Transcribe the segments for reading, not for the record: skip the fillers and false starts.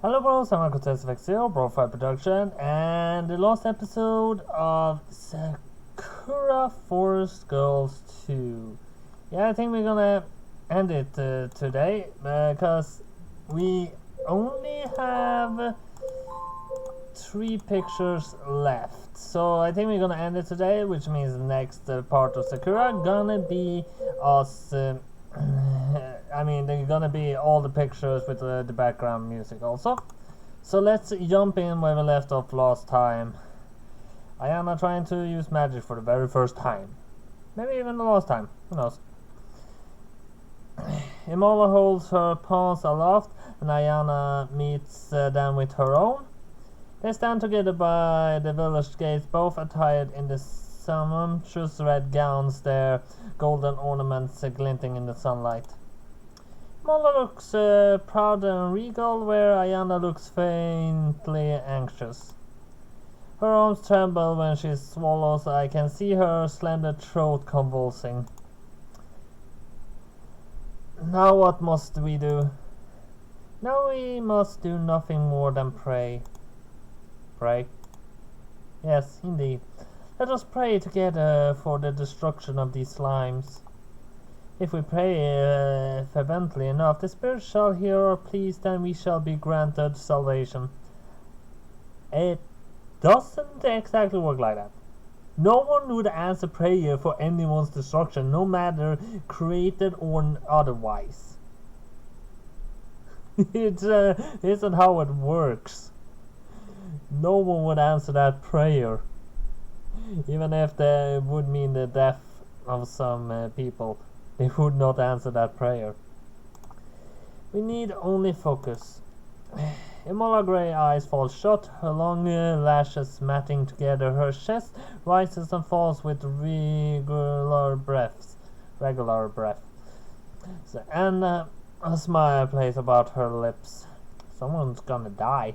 Hello bros, I'm Uncle Zero, Bro5 Production, and the last episode of Sakura Forest Girls 2. Yeah, I think we're gonna end it today, because we only have 3 pictures left. So I think we're gonna end it today, which means the next part of Sakura gonna be us... I mean, they're gonna be all the pictures with the background music also. So let's jump in where we left off last time. Ayana trying to use magic for the very first time. Maybe even the last time, who knows. Imola holds her palms aloft and Ayana meets them with her own. They stand together by the village gates, both attired in the sumptuous red gowns, their golden ornaments glinting in the sunlight. Mola looks proud and regal, where Ayana looks faintly anxious. Her arms tremble when she swallows. I can see her slender throat convulsing. Now what must we do? Now we must do nothing more than pray. Pray? Yes, indeed. Let us pray together for the destruction of these slimes. If we pray fervently enough, the Spirit shall hear our pleas, then we shall be granted salvation. It doesn't exactly work like that. No one would answer prayer for anyone's destruction, no matter created or otherwise. It isn't how it works. No one would answer that prayer, even if they would mean the death of some people. They would not answer that prayer. We need only focus. Imola grey eyes fall shut, her long lashes matting together. Her chest rises and falls with regular breaths. And a smile plays about her lips. Someone's gonna die.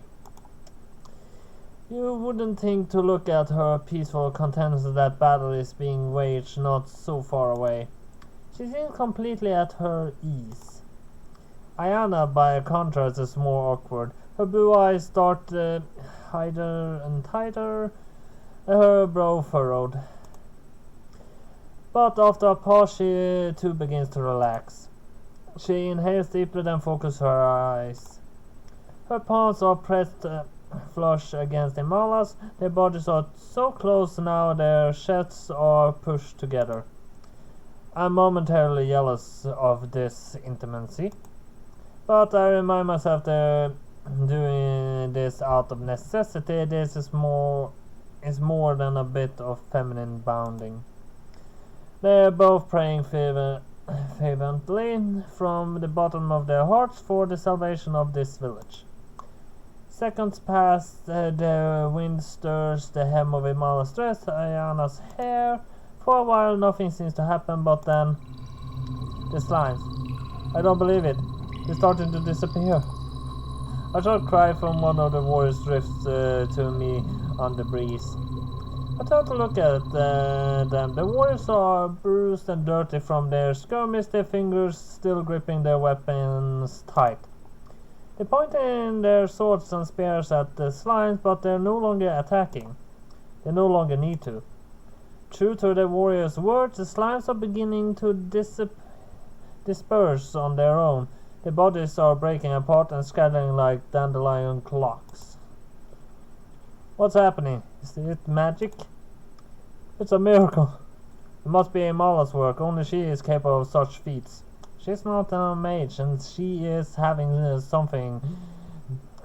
You wouldn't think to look at her peaceful contents that battle is being waged not so far away. She seems completely at her ease. Ayana, by contrast, is more awkward. Her blue eyes start tighter and tighter, her brow furrowed. But after a pause, she too begins to relax. She inhales deeply, then focuses her eyes. Her palms are pressed flush against Imola's. Their bodies are so close now, their chests are pushed together. I'm momentarily jealous of this intimacy, but I remind myself they're doing this out of necessity. This is more than a bit of feminine bonding. They're both praying fervently from the bottom of their hearts for the salvation of this village. Seconds pass, the wind stirs the hem of Imala's dress, Ayana's hair. For a while nothing seems to happen, but then the slimes. I don't believe it. They're starting to disappear. A short cry from one of the warriors drifts to me on the breeze. I turn to look at them. The warriors are bruised and dirty from their skirmish, their fingers still gripping their weapons tight. They point in their swords and spears at the slimes, but they're no longer attacking. They no longer need to. True to the warrior's words, the slimes are beginning to disperse on their own. Their bodies are breaking apart and scattering like dandelion clocks. What's happening? Is it magic? It's a miracle. It must be Imala's work. Only she is capable of such feats. She's not a mage, and she is having something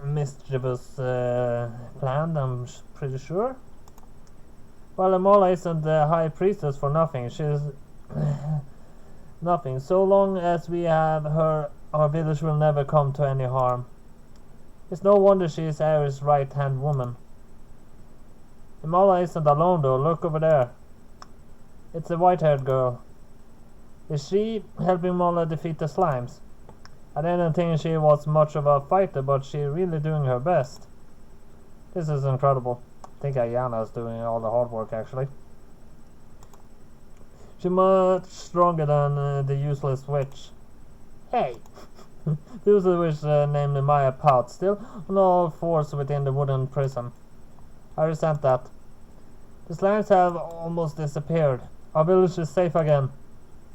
mischievous planned, I'm pretty sure. Well, Imola isn't the high priestess for nothing. She's nothing. So long as we have her, our village will never come to any harm. It's no wonder she is Ares' right-hand woman. Imola isn't alone though. Look over there. It's a white-haired girl. Is she helping Mola defeat the slimes? I didn't think she was much of a fighter, but she's really doing her best. This is incredible. I think Ayana's doing all the hard work actually. She's much stronger than the useless witch. Hey, Those which named Maya Pout still on all fours within the wooden prison. I resent that. The slimes have almost disappeared. Our village is safe again.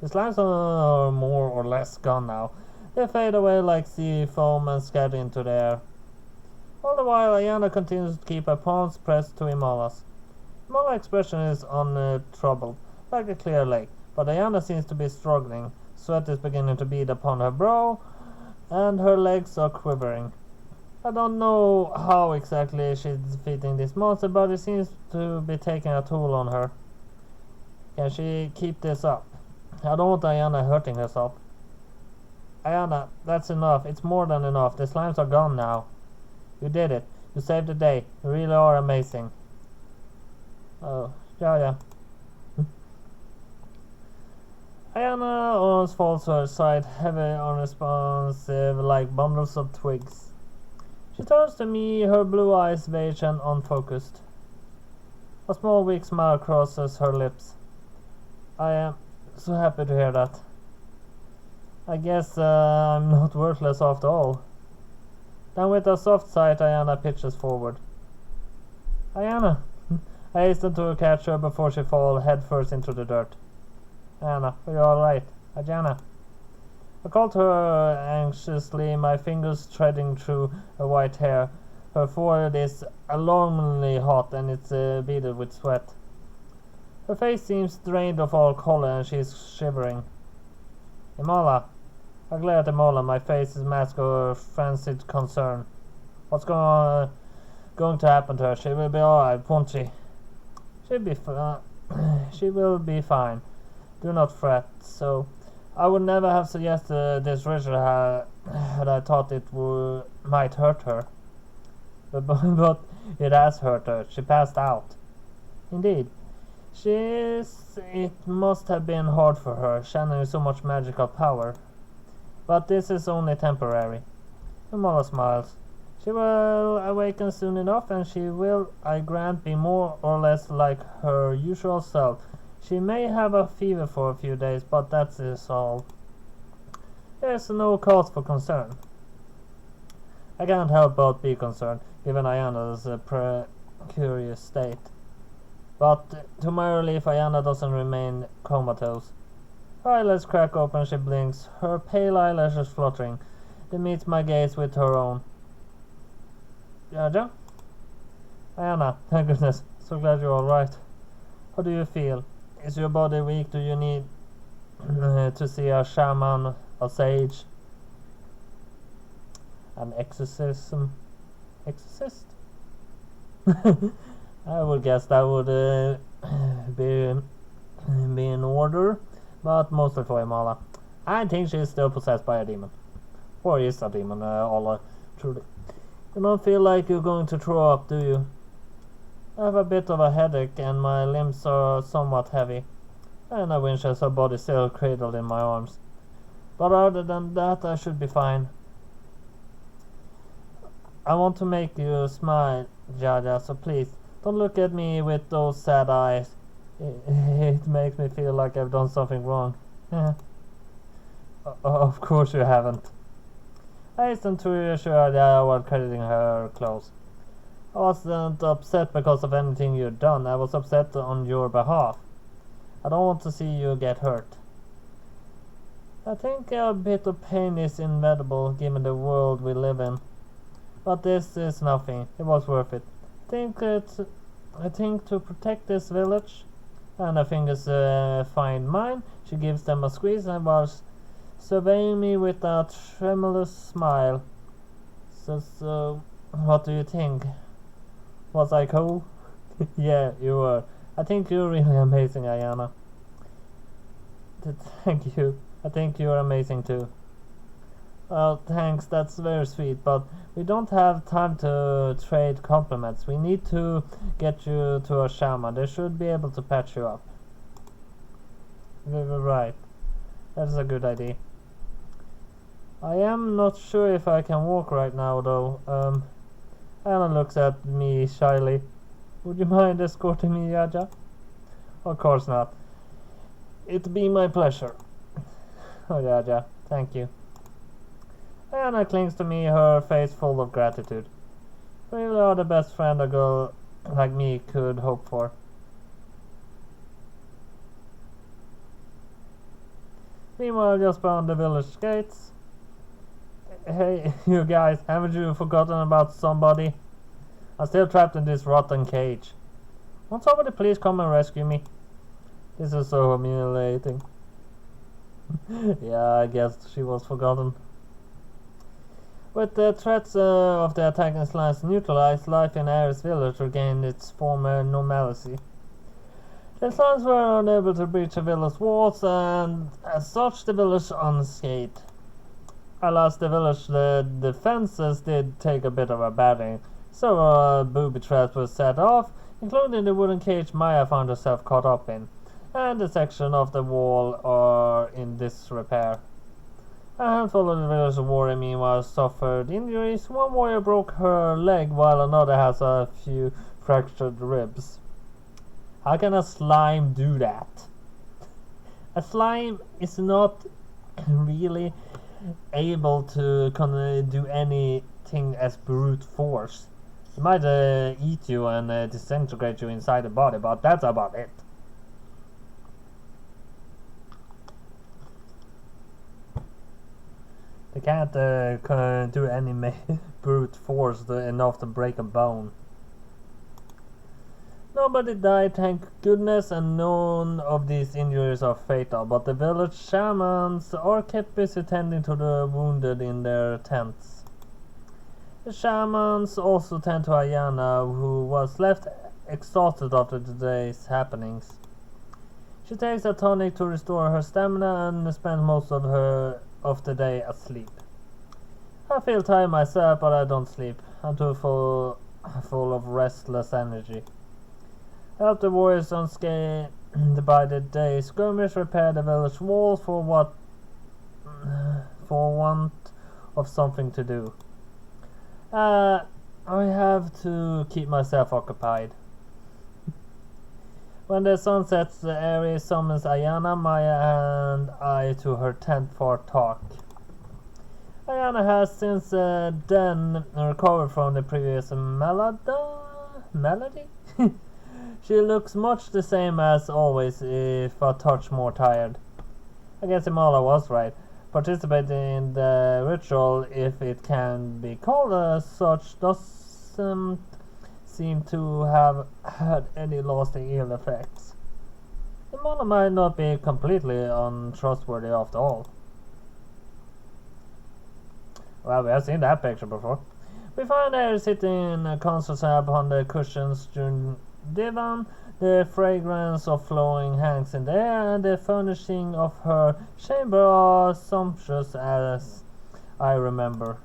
The slimes are more or less gone now. They fade away like sea foam and scatter into the air. All the while, Ayana continues to keep her palms pressed to Imala's. Imala's expression is untroubled, like a clear lake, but Ayana seems to be struggling. Sweat is beginning to bead upon her brow, and her legs are quivering. I don't know how exactly she's defeating this monster, but it seems to be taking a toll on her. Can she keep this up? I don't want Ayana hurting herself. Ayana, that's enough. It's more than enough. The slimes are gone now. You did it. You saved the day. You really are amazing. Oh, yeah. Ayana almost falls to her side, heavy, unresponsive, like bundles of twigs. She turns to me, her blue eyes vague and unfocused. A small weak smile crosses her lips. I am so happy to hear that. I guess I'm not worthless after all. Then with a soft sigh, Ayana pitches forward. Ayana! I hasten to catch her before she falls headfirst into the dirt. Ayana, are you alright? Ayana. I called her anxiously, my fingers threading through her white hair. Her forehead is alarmingly hot and it's beaded with sweat. Her face seems drained of all color and she is shivering. Imala. I glare at Imala, my face is masked of frenzied concern. What's going to happen to her? She will be alright, won't she? She will be fine. Do not fret. So, I would never have suggested this ritual had I thought it might hurt her. But it has hurt her. She passed out. Indeed. It must have been hard for her, channeling so much magical power. But this is only temporary. Imala smiles. She will awaken soon enough, and she will, I grant, be more or less like her usual self. She may have a fever for a few days, but that is all. There's no cause for concern. I can't help but be concerned, given Ayana's precarious state. But to my relief, Ayana doesn't remain comatose. Her eyelids crack open, she blinks, her pale eyelashes fluttering. It meets my gaze with her own. Jaja? Ayana, thank goodness. So glad you're alright. How do you feel? Is your body weak? Do you need to see a shaman, a sage? An exorcism? Exorcist? I would guess that would be in order, but mostly for Imala. I think she's still possessed by a demon. Or is a demon, truly. You don't feel like you're going to throw up, do you? I have a bit of a headache and my limbs are somewhat heavy. And I wish her body still cradled in my arms. But other than that, I should be fine. I want to make you smile, Jaja, so please, don't look at me with those sad eyes. It makes me feel like I've done something wrong. Of course you haven't. I hastened to reassure Jaja while crediting her clothes. I wasn't upset because of anything you'd done. I was upset on your behalf. I don't want to see you get hurt. I think a bit of pain is inevitable given the world we live in. But this is nothing. It was worth it. I think to protect this village, and her fingers find mine, she gives them a squeeze and was surveying me with a tremulous smile. So, what do you think? Was I cool? Yeah, you were. I think you're really amazing, Ayana. Thank you. I think you're amazing too. Well, thanks, that's very sweet, but we don't have time to trade compliments. We need to get you to a shaman. They should be able to patch you up. You're right. That's a good idea. I am not sure if I can walk right now, though. Anna looks at me shyly. Would you mind escorting me, Yaja? Of course not. It'd be my pleasure. Oh, Yaja, thank you. Anna clings to me, her face full of gratitude. You really are the best friend a girl like me could hope for. Meanwhile, just beyond the village gates. Hey, you guys, haven't you forgotten about somebody? I'm still trapped in this rotten cage. Won't somebody please come and rescue me? This is so humiliating. Yeah, I guess she was forgotten. With the threats of the attacking slimes neutralized, life in Ares village regained its former normalcy. The slimes were unable to breach the village's walls, and as such the village unscathed. Alas, the defenses did take a bit of a batting. Several booby traps were set off, including the wooden cage Maya found herself caught up in, and the section of the wall are in disrepair. A handful of the villagers warrior meanwhile suffered injuries. One warrior broke her leg while another has a few fractured ribs. How can a slime do that? A slime is not really able to do anything as brute force. It might eat you and disintegrate you inside the body, but that's about it. They can't do any brute force enough to break a bone. Nobody died, thank goodness, and none of these injuries are fatal, but the village shamans are kept busy tending to the wounded in their tents. The shamans also tend to Ayana, who was left exhausted after today's happenings. She takes a tonic to restore her stamina and spends most of the day asleep. I feel tired myself, but I don't sleep. I'm too full of restless energy. Help the warriors unscathed by the day. Skirmish repair the village walls for want of something to do. I have to keep myself occupied. When the sun sets, Ares summons Ayana, Maya, and I to her tent for talk. Ayana has since then recovered from the previous malady. She looks much the same as always, if a touch more tired. I guess Imala was right. Participating in the ritual, if it can be called as such, doesn't seem to have had any lasting ill effects. Imala might not be completely untrustworthy after all. Well, we have seen that picture before. We find her sitting constantly upon the cushions during divan. The fragrance of flowing hangs in the air, and the furnishing of her chamber are sumptuous as I remember.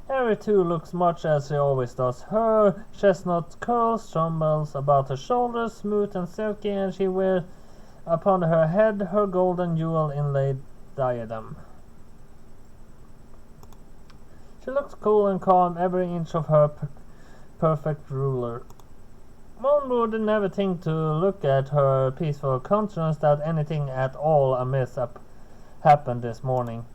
Harry too looks much as he always does. Her chestnut curls tumbles about her shoulders, smooth and silky, and she wears upon her head her golden jewel inlaid diadem. She looks cool and calm, every inch of her perfect ruler. One would never think to look at her peaceful countenance that anything at all amiss happened this morning.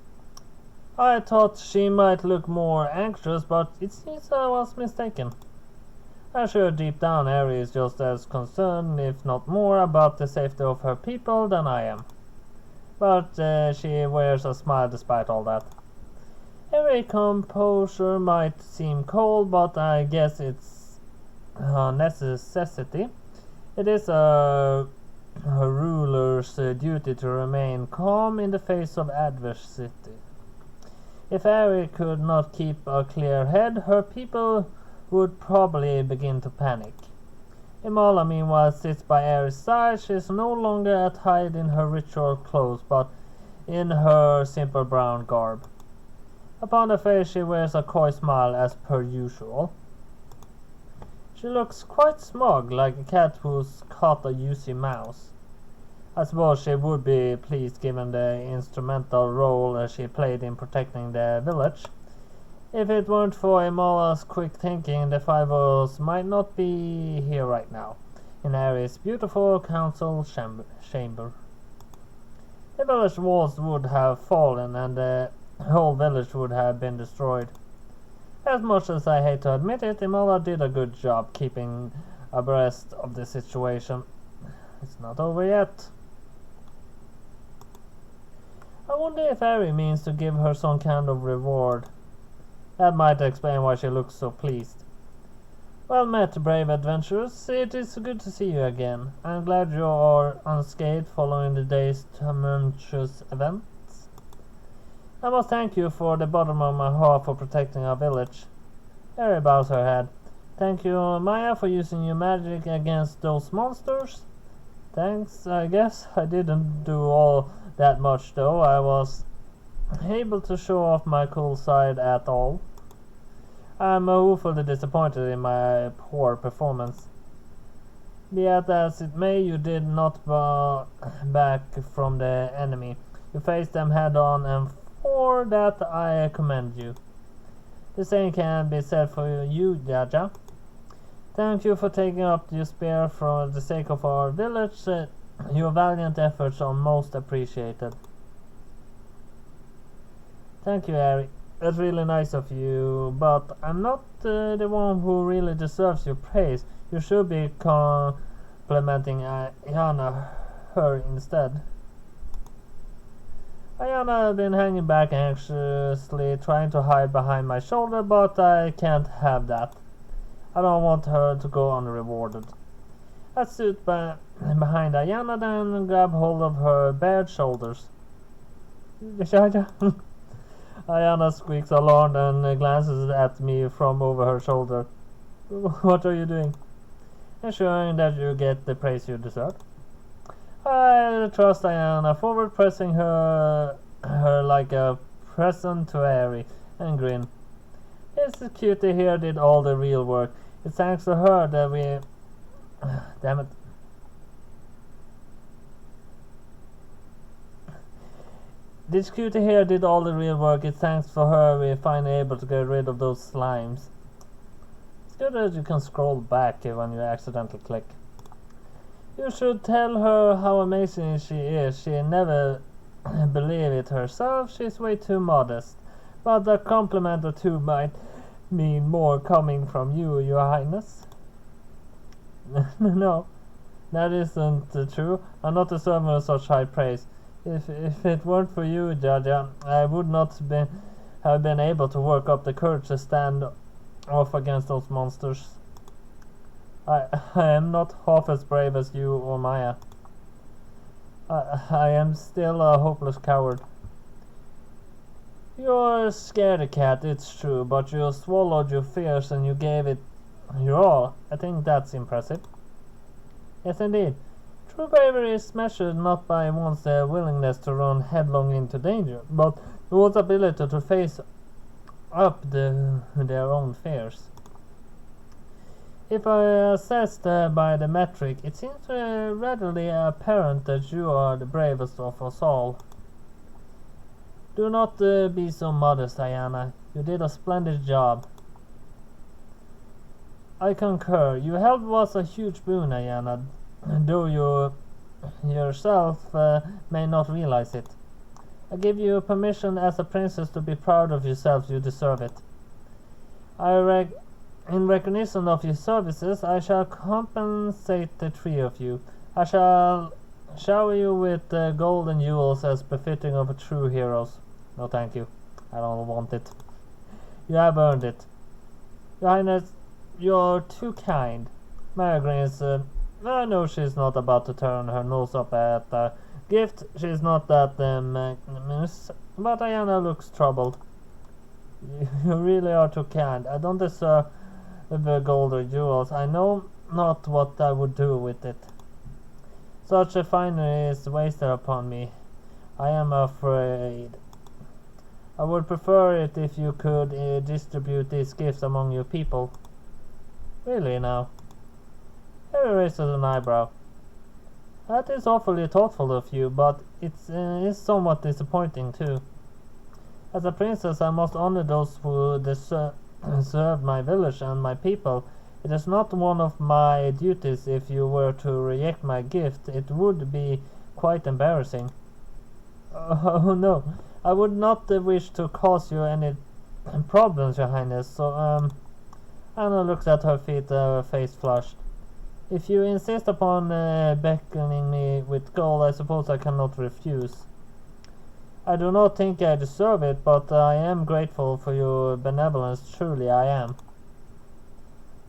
I thought she might look more anxious, but it seems I was mistaken. I'm sure deep down Ari is just as concerned, if not more, about the safety of her people than I am. But she wears a smile despite all that. Every composure might seem cold, but I guess it's a necessity. It is a ruler's duty to remain calm in the face of adversity. If Ari could not keep a clear head, her people would probably begin to panic. Imala meanwhile sits by Ari's side. She is no longer attired in her ritual clothes, but in her simple brown garb. Upon her face she wears a coy smile as per usual. She looks quite smug, like a cat who's caught a juicy mouse. I suppose she would be pleased given the instrumental role she played in protecting the village. If it weren't for Imala's quick thinking, the five of us might not be here right now, in Ares' beautiful council chamber. The village walls would have fallen, and the the whole village would have been destroyed. As much as I hate to admit it, Imola did a good job keeping abreast of the situation. It's not over yet. I wonder if Ari means to give her some kind of reward. That might explain why she looks so pleased. Well met, brave adventurers. It is good to see you again. I'm glad you are unscathed following the day's tumultuous events. I must thank you for the bottom of my heart for protecting our village. Ari bows her head. Thank you, Maya, for using your magic against those monsters. Thanks, I guess. I didn't do all that much, though. I was able to show off my cool side at all. I'm woefully disappointed in my poor performance. Be it as it may, you did not back from the enemy. You faced them head on, and for that I commend you. The same can be said for you, Jaja. Thank you for taking up your spear for the sake of our village. Your valiant efforts are most appreciated. Thank you, Ari. That's really nice of you, but I'm not the one who really deserves your praise. You should be complimenting Ayana her instead. Ayana has been hanging back anxiously, trying to hide behind my shoulder, but I can't have that. I don't want her to go unrewarded. I stood behind Ayana then and grabbed hold of her bared shoulders. Ayana squeaks alarmed and glances at me from over her shoulder. What are you doing? Ensuring that you get the praise you deserve. I thrust Ayana forward, pressing her like a present to Ari, and grin. This cutie here did all the real work. It's thanks to her that we... Damn it. This cutie here did all the real work. It's thanks for her we're finally able to get rid of those slimes. It's good that you can scroll back when you accidentally click. You should tell her how amazing she is. She never believe it herself. She's way too modest. But a compliment or two might mean more coming from you, Your Highness. No, that isn't true. I'm not deserving of such high praise. If it weren't for you, Jaja, I would not have been able to work up the courage to stand off against those monsters. I am not half as brave as you or Maya. I am still a hopeless coward. You're a scaredy cat, it's true, but you swallowed your fears and you gave it your all. I think that's impressive. Yes, indeed. True bravery is measured not by one's willingness to run headlong into danger, but one's ability to face up their own fears. If I assessed by the metric, it seems readily apparent that you are the bravest of us all. Do not be so modest, Ayana. You did a splendid job. I concur. Your help was a huge boon, Ayana, though you yourself may not realize it. I give you permission as a princess to be proud of yourself. You deserve it. In recognition of your services, I shall compensate the three of you. I shall shower you with gold and jewels as befitting of true heroes. No, thank you. I don't want it. You have earned it. Your Highness, you're too kind. Maya grins. I know she's not about to turn her nose up at a gift. She's not that magnanimous. But Ayana looks troubled. You really are too kind. I don't deserve the gold or jewels. I know not what I would do with it. Such a finery is wasted upon me. I am afraid. I would prefer it if you could distribute these gifts among your people. Really now? Harry raises an eyebrow. That is awfully thoughtful of you, but it is somewhat disappointing too. As a princess, I must honor those who serve my village and my people. It is not one of my duties. If you were to reject my gift, it would be quite embarrassing. Oh no, I would not wish to cause you any problems, Your Highness, so, Anna looked at her feet, face flushed. If you insist upon beckoning me with gold, I suppose I cannot refuse. I do not think I deserve it, but I am grateful for your benevolence, truly I am.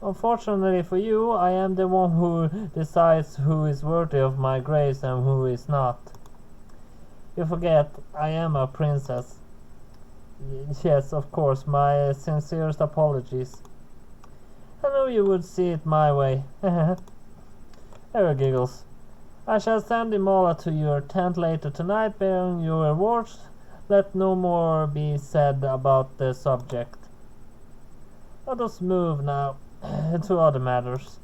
Unfortunately for you, I am the one who decides who is worthy of my grace and who is not. You forget, I am a princess. Yes, of course, my sincerest apologies. I knew you would see it my way. Harry giggles. I shall send Imola to your tent later tonight bearing your rewards. Let no more be said about the subject. Let us move now to other matters.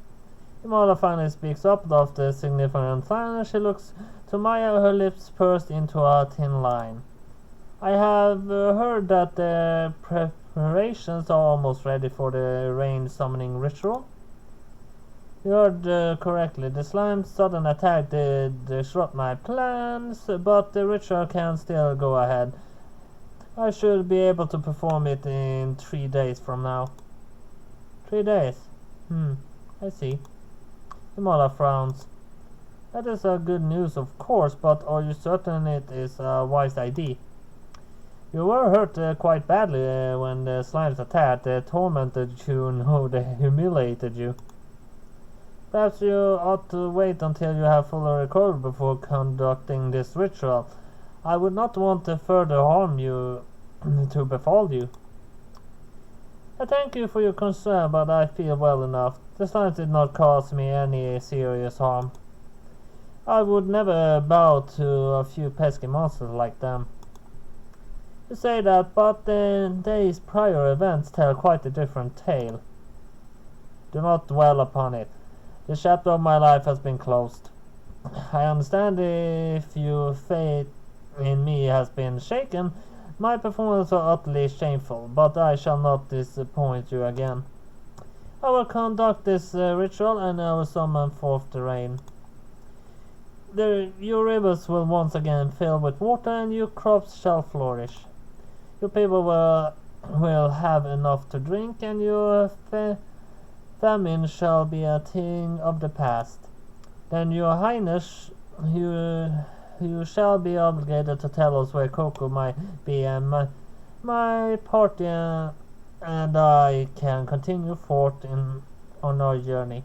Imola finally speaks up after a significant silence. She looks to Maya, her lips pursed into a thin line. I have heard that the preparations are almost ready for the rain summoning ritual. You heard correctly. The slime's sudden attack did disrupt my plans, but the ritual can still go ahead. I should be able to perform it in 3 days from now. 3 days? I see. Imola frowns. That is good news, of course, but are you certain it is a wise idea? You were hurt quite badly when the slimes attacked. They tormented you, no, they humiliated you. Perhaps you ought to wait until you have fully recovered before conducting this ritual. I would not want to further harm you to befall you. I thank you for your concern, but I feel well enough. The slimes did not cause me any serious harm. I would never bow to a few pesky monsters like them. You say that, but the day's prior events tell quite a different tale. Do not dwell upon it. The chapter of my life has been closed. I understand if your faith in me has been shaken. My performance was utterly shameful, but I shall not disappoint you again. I will conduct this ritual and I will summon forth the rain. Your rivers will once again fill with water and your crops shall flourish. Your people will have enough to drink and your famine shall be a thing of the past. Then, Your Highness, you shall be obligated to tell us where Coco might be, and my party and I can continue forth on our journey.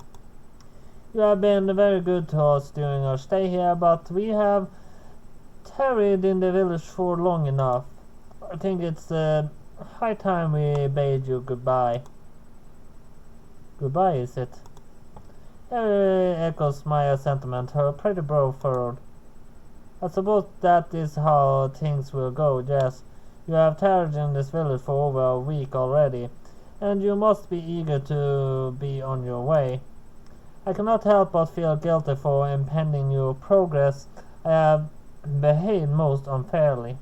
You have been very good to us during our stay here, but we have tarried in the village for long enough. I think it's high time we bade you goodbye. Goodbye, is it? Echoes Maya's sentiment, her pretty brow furrowed. I suppose that is how things will go, yes. You have tarried in this village for over a week already, and you must be eager to be on your way. I cannot help but feel guilty for impeding your progress. I have behaved most unfairly.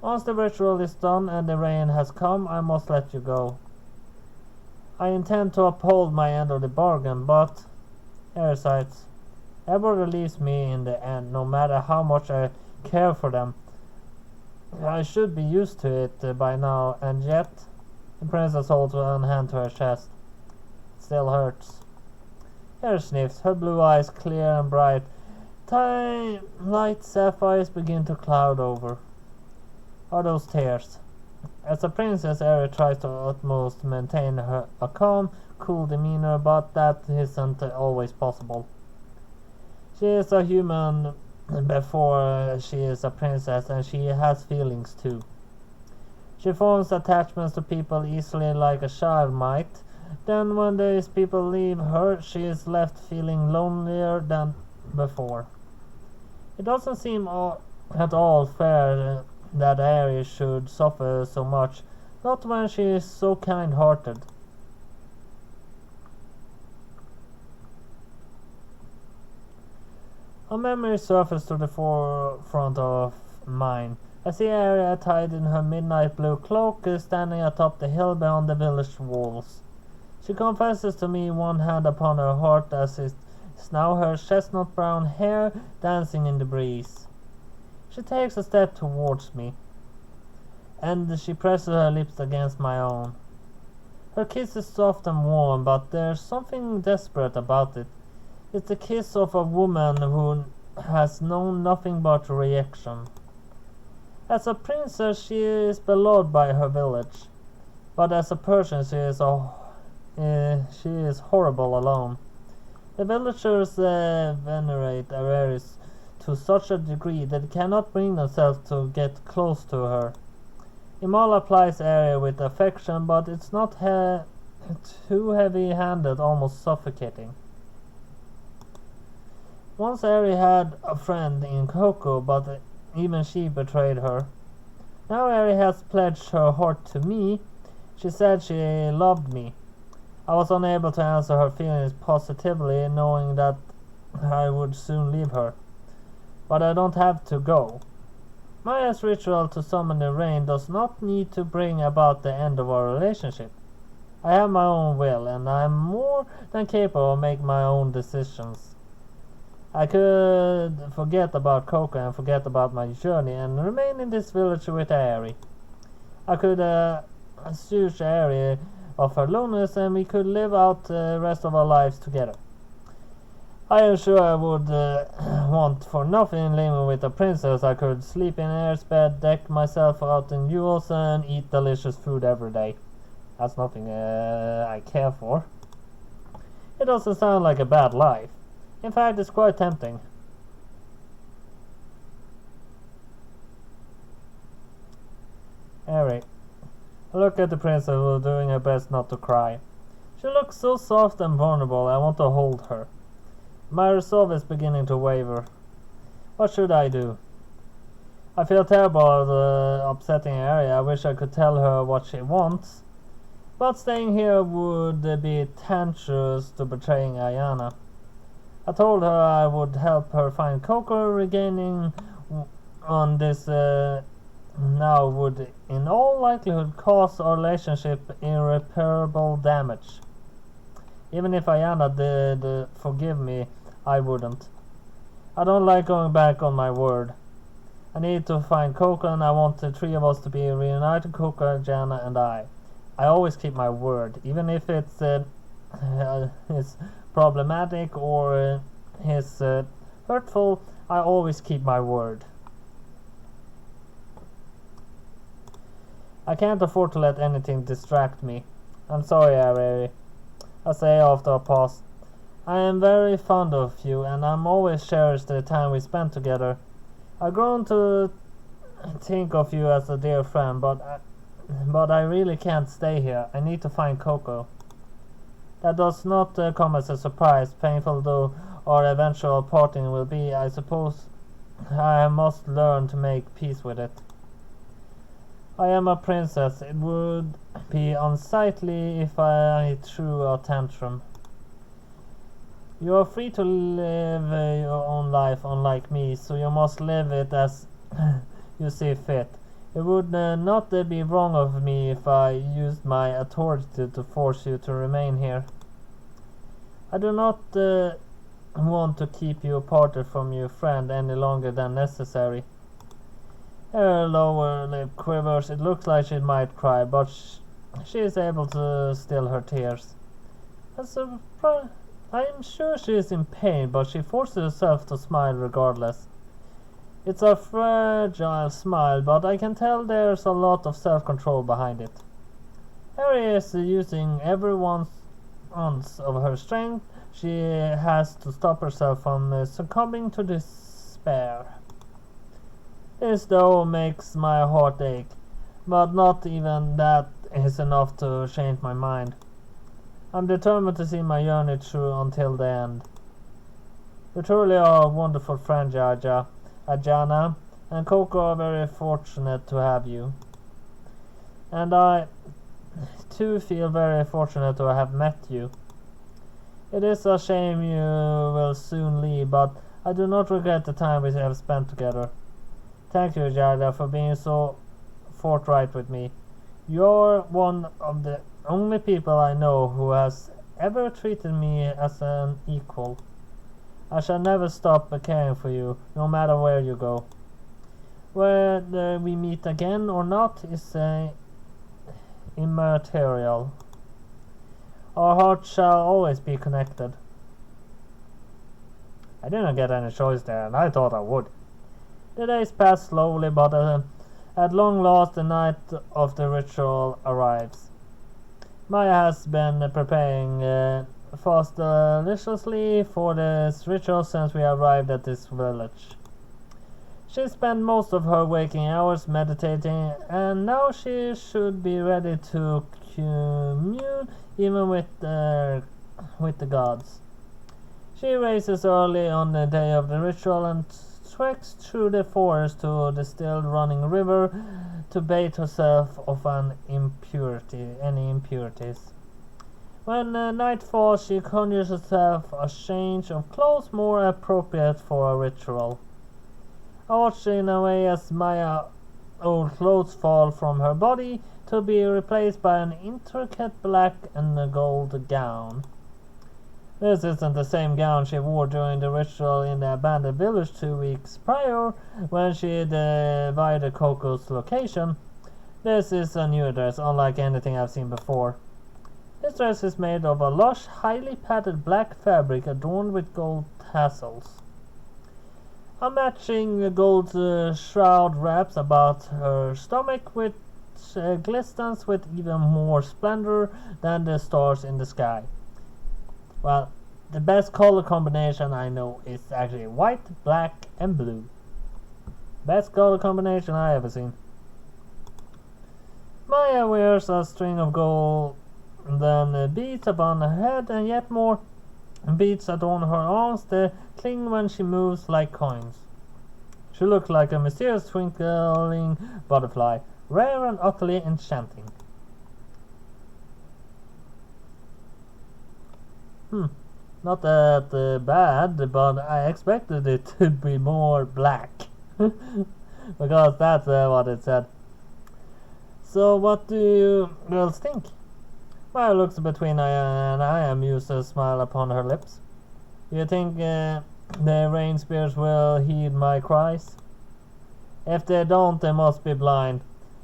Once the ritual is done and the rain has come, I must let you go. I intend to uphold my end of the bargain, but Harry sighs. Everybody leaves me in the end, no matter how much I care for them. I should be used to it by now, and yet the princess holds one hand to her chest. It still hurts. Harry sniffs, her blue eyes clear and bright. Tiny light sapphires begin to cloud over. Are those tears? As a princess, Harry tries to utmost maintain a calm, cool demeanor, but that isn't always possible. She is a human before she is a princess, and she has feelings too. She forms attachments to people easily like a child might. Then when these people leave her, she is left feeling lonelier than before. It doesn't seem at all fair that Harry should suffer so much, not when she is so kind-hearted. A memory surfaced to the forefront of mine. I see Harry attired in her midnight blue cloak standing atop the hill beyond the village walls. She confesses to me, one hand upon her heart, as is now her chestnut brown hair dancing in the breeze. She takes a step towards me. and she presses her lips against my own. Her kiss is soft and warm, but there's something desperate about it. It's the kiss of a woman who has known nothing but reaction. As a princess, she is beloved by her village, but as a person, she is horrible alone. The villagers venerate Ares to such a degree that they cannot bring themselves to get close to her. Imala plies Ares with affection, but it's not too heavy-handed, almost suffocating. Once Ares had a friend in Coco, but even she betrayed her. Now Ares has pledged her heart to me. She said she loved me. I was unable to answer her feelings positively, knowing that I would soon leave her. But I don't have to go. Maya's ritual to summon the rain does not need to bring about the end of our relationship. I have my own will, and I am more than capable of making my own decisions. I could forget about Coco and forget about my journey and remain in this village with Aerie. I could assuage Aerie of her loneliness, and we could live out the rest of our lives together. I am sure I would want for nothing living with a princess. I could sleep in Air's bed, deck myself out in jewels, and eat delicious food every day. That's nothing I care for. It doesn't sound like a bad life. In fact, it's quite tempting. Aerie. I look at the princess who is doing her best not to cry. She looks so soft and vulnerable. I want to hold her. My resolve is beginning to waver. What should I do? I feel terrible about upsetting Aerie. I wish I could tell her what she wants. But staying here would be tantrous to betraying Ayana. I told her I would help her find Coco. Regaining on this now would in all likelihood cause our relationship irreparable damage. Even if Ayana did forgive me, I wouldn't. I don't like going back on my word. I need to find Coco, and I want the three of us to be reunited, Coco, Jana, and I. I always keep my word, even if it's problematic or is hurtful. I always keep my word. I can't afford to let anything distract me. I'm sorry, Aerie. I say after a pause. I am very fond of you, and I'm always cherished the time we spent together. I've grown to think of you as a dear friend, but I really can't stay here. I need to find Coco. That does not come as a surprise, painful though our eventual parting will be. I suppose I must learn to make peace with it. I am a princess. It would be unsightly if I threw a tantrum. You are free to live your own life, unlike me, so you must live it as you see fit. It would not be wrong of me if I used my authority to force you to remain here. I do not want to keep you parted from your friend any longer than necessary. Her lower lip quivers. It looks like she might cry, but she is able to still her tears. I am sure she is in pain, but she forces herself to smile regardless. It's a fragile smile, but I can tell there's a lot of self-control behind it. Aerie is using every ounce of her strength. She has to stop herself from succumbing to despair. This though makes my heart ache, but not even that is enough to change my mind. I'm determined to see my journey through until the end. You truly are a wonderful friend, Jaja. Ajana and Coco are very fortunate to have you. And I too feel very fortunate to have met you. It is a shame you will soon leave, but I do not regret the time we have spent together. Thank you, Jaja, for being so forthright with me. You're one of the only people I know who has ever treated me as an equal. I shall never stop caring for you, no matter where you go. Whether we meet again or not is immaterial. Our hearts shall always be connected. I didn't get any choice there, and I thought I would. The days pass slowly, but at long last the night of the ritual arrives. Maya has been preparing fast deliciously for this ritual since we arrived at this village. She spent most of her waking hours meditating, and now she should be ready to commune even with the gods. She rises early on the day of the ritual and treks through the forest to the still running river to bathe herself of any impurities. When night falls, she conjures herself a change of clothes more appropriate for a ritual. I watch in a way as Maya old clothes fall from her body to be replaced by an intricate black and gold gown. This isn't the same gown she wore during the ritual in the abandoned village 2 weeks prior when she divided Coco's location. This is a new dress, unlike anything I've seen before. This dress is made of a lush, highly padded black fabric adorned with gold tassels. A matching gold shroud wraps about her stomach, which glistens with even more splendor than the stars in the sky. Well, the best color combination I know is actually white, black, and blue. Best color combination I ever seen. Maya wears a string of gold, then beads upon her head, and yet more beads adorn her arms. They cling when she moves like coins. She looks like a mysterious twinkling butterfly, rare and utterly enchanting. Not that bad, but I expected it to be more black. Because that's what it said. So what do you girls think? Maya looks between Aya and I, amused a smile upon her lips. Do you think the rain spirits will heed my cries? If they don't, they must be blind.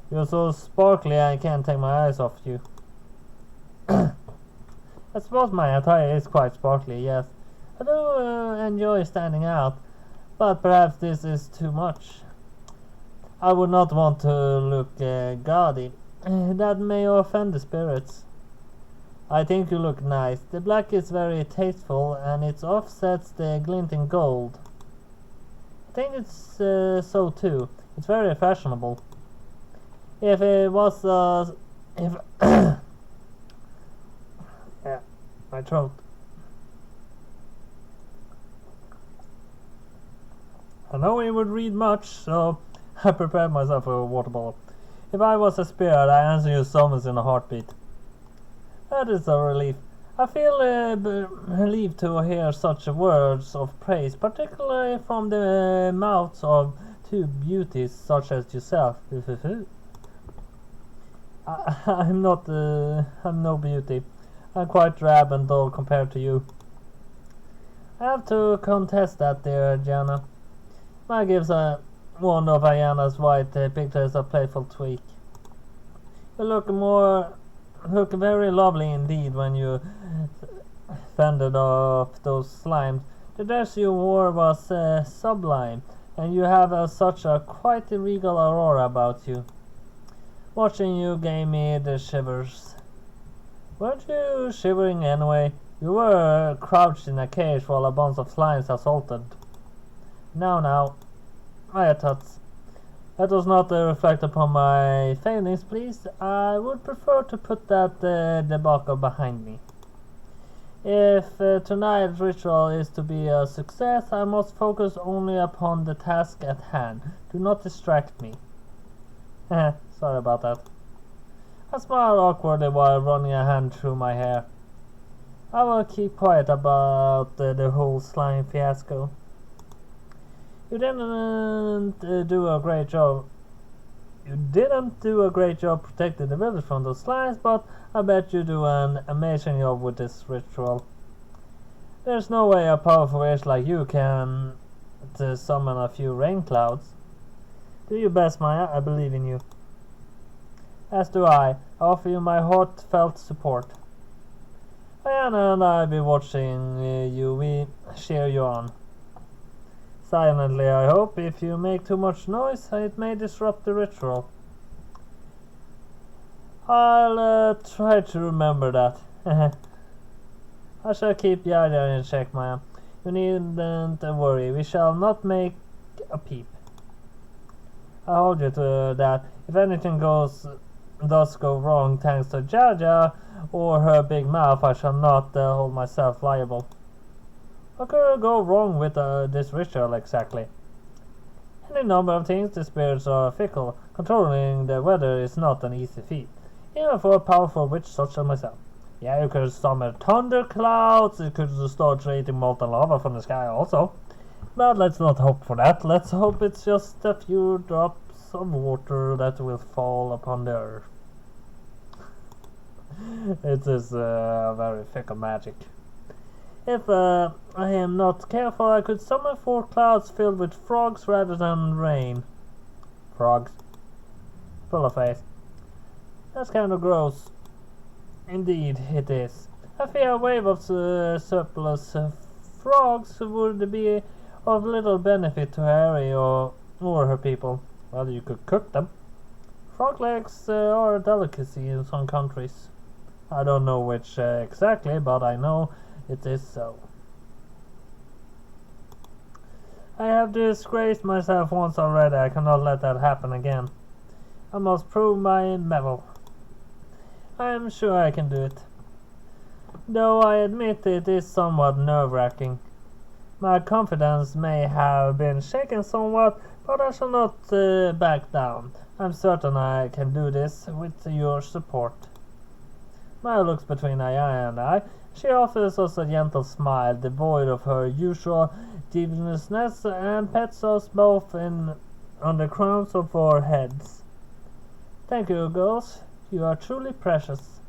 You're so sparkly I can't take my eyes off you. I suppose my attire is quite sparkly, yes. I do enjoy standing out, but perhaps this is too much. I would not want to look gaudy. That may offend the spirits. I think you look nice. The black is very tasteful, and it offsets the glinting gold. I think it's so too. It's very fashionable. If it was if yeah, my throat. I know he would read much, so I prepared myself a water bottle. If I was a spirit, I answer your summons in a heartbeat. That is a relief. I feel relieved to hear such words of praise, particularly from the mouths of two beauties such as yourself. I'm no beauty. I'm quite drab and dull compared to you. I have to contest that, dear Jana. Maya gives one of Ayana's white pigtails a playful tweak. You look very lovely indeed when you fended off those slimes. The dress you wore was sublime, and you have such a quite regal aurora about you. Watching you gave me the shivers. Weren't you shivering anyway? You were crouched in a cage while a bunch of slimes assaulted. Now, Maya tuts. That does not reflect upon my failings, please. I would prefer to put that debacle behind me. If tonight's ritual is to be a success, I must focus only upon the task at hand. Do not distract me. Sorry about that. I smiled awkwardly while running a hand through my hair. I will keep quiet about the whole slime fiasco. You didn't do a great job. You didn't do a great job protecting the village from those slimes, but I bet you do an amazing job with this ritual. There's no way a powerful witch like you can summon a few rain clouds. Do your best, Maya. I believe in you. As do I. I offer you my heartfelt support. Diana and I be watching you. We cheer you on. Silently, I hope. If you make too much noise, it may disrupt the ritual. I'll try to remember that. I shall keep Yaya in check, Maya. You needn't worry. We shall not make a peep. I hold you to that. If anything does go wrong thanks to Jaja or her big mouth, I shall not hold myself liable. What could go wrong with this ritual exactly? Any number of things. The spirits are fickle. Controlling the weather is not an easy feat, even for a powerful witch such as myself. Yeah, you could summon thunderclouds, you could start raining molten lava from the sky also. But let's not hope for that. Let's hope it's just a few drops of water that will fall upon the earth. It is very fickle magic. If I am not careful, I could summon 4 clouds filled with frogs rather than rain. Frogs. Full of face. That's kind of gross. Indeed, it is. I fear a wave of surplus frogs would be of little benefit to Harry or her people. Well, you could cook them. Frog legs are a delicacy in some countries. I don't know which exactly, but I know it is so. I have disgraced myself once already. I cannot let that happen again. I must prove my mettle. I am sure I can do it. Though I admit it is somewhat nerve-wracking. My confidence may have been shaken somewhat, but I shall not back down. I'm certain I can do this with your support. Maya looks between Aya and I. She offers us a gentle smile, devoid of her usual deviousness, and pets us both on the crowns of our heads. Thank you, girls. You are truly precious.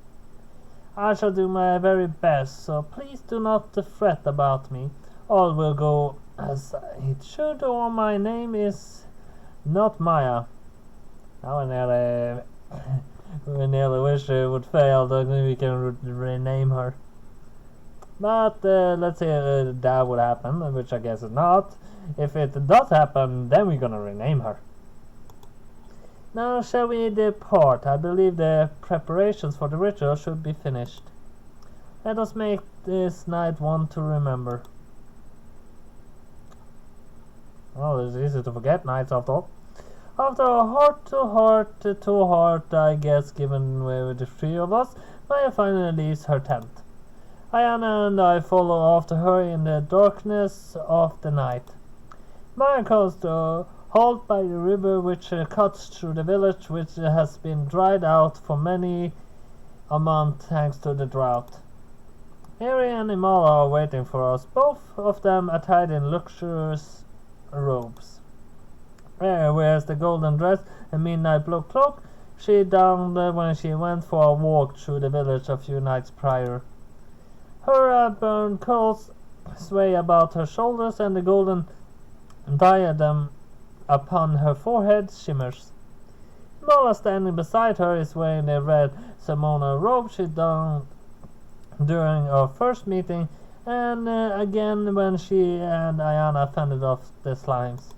I shall do my very best, so please do not fret about me. All will go as it should, or my name is not Maya. Now we nearly wish it would fail, then we can rename her. But let's say that would happen, which I guess is not. If it does happen, then we're gonna rename her. Now shall we depart? I believe the preparations for the ritual should be finished. Let us make this night one to remember. Oh, it's easy to forget nights after all. After a heart-to-heart, I guess, given with the 3 of us, Maya finally leaves her tent. Ayana and I follow after her in the darkness of the night. Maya comes to halt by the river which cuts through the village, which has been dried out for many a month thanks to the drought. Harry and Imala are waiting for us, both of them attired in luxurious robes. Harry wears the golden dress and midnight blue cloak she donned when she went for a walk through the village a few nights prior. Her burned curls sway about her shoulders, and the golden diadem upon her forehead shimmers. Mola, standing beside her, is wearing the red Simona robe she donned during our first meeting, and again when she and Ayana fended off the slimes.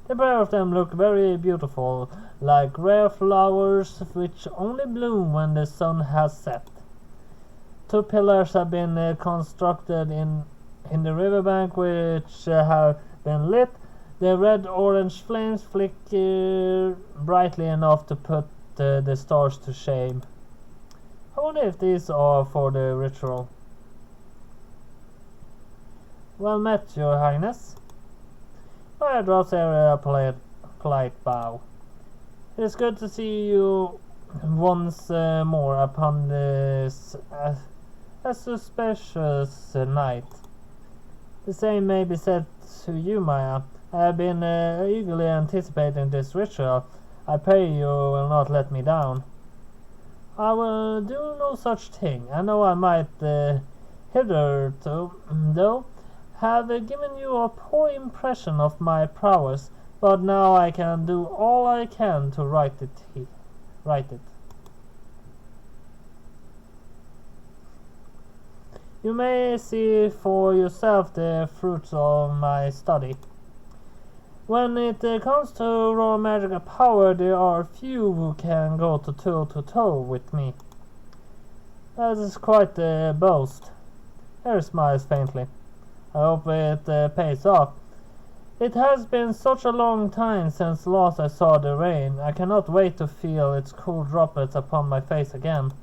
The pair of them look very beautiful, like rare flowers which only bloom when the sun has set. 2 pillars have been constructed in the riverbank, which have been lit. The red-orange flames flicker brightly enough to put the stars to shame. I wonder if these are for the ritual. Well met, Your Highness. Maya drops a polite bow. It is good to see you once more upon this suspicious night. The same may be said to you, Maya. I have been eagerly anticipating this ritual. I pray you will not let me down. I will do no such thing. I know I might hitherto, though, have given you a poor impression of my prowess, but now I can do all I can to right it. You may see for yourself the fruits of my study. When it comes to raw magical power, there are few who can go toe to toe with me. That is quite a boast. Harry smiles faintly. I hope it pays off. It has been such a long time since last I saw the rain. I cannot wait to feel its cool droplets upon my face again.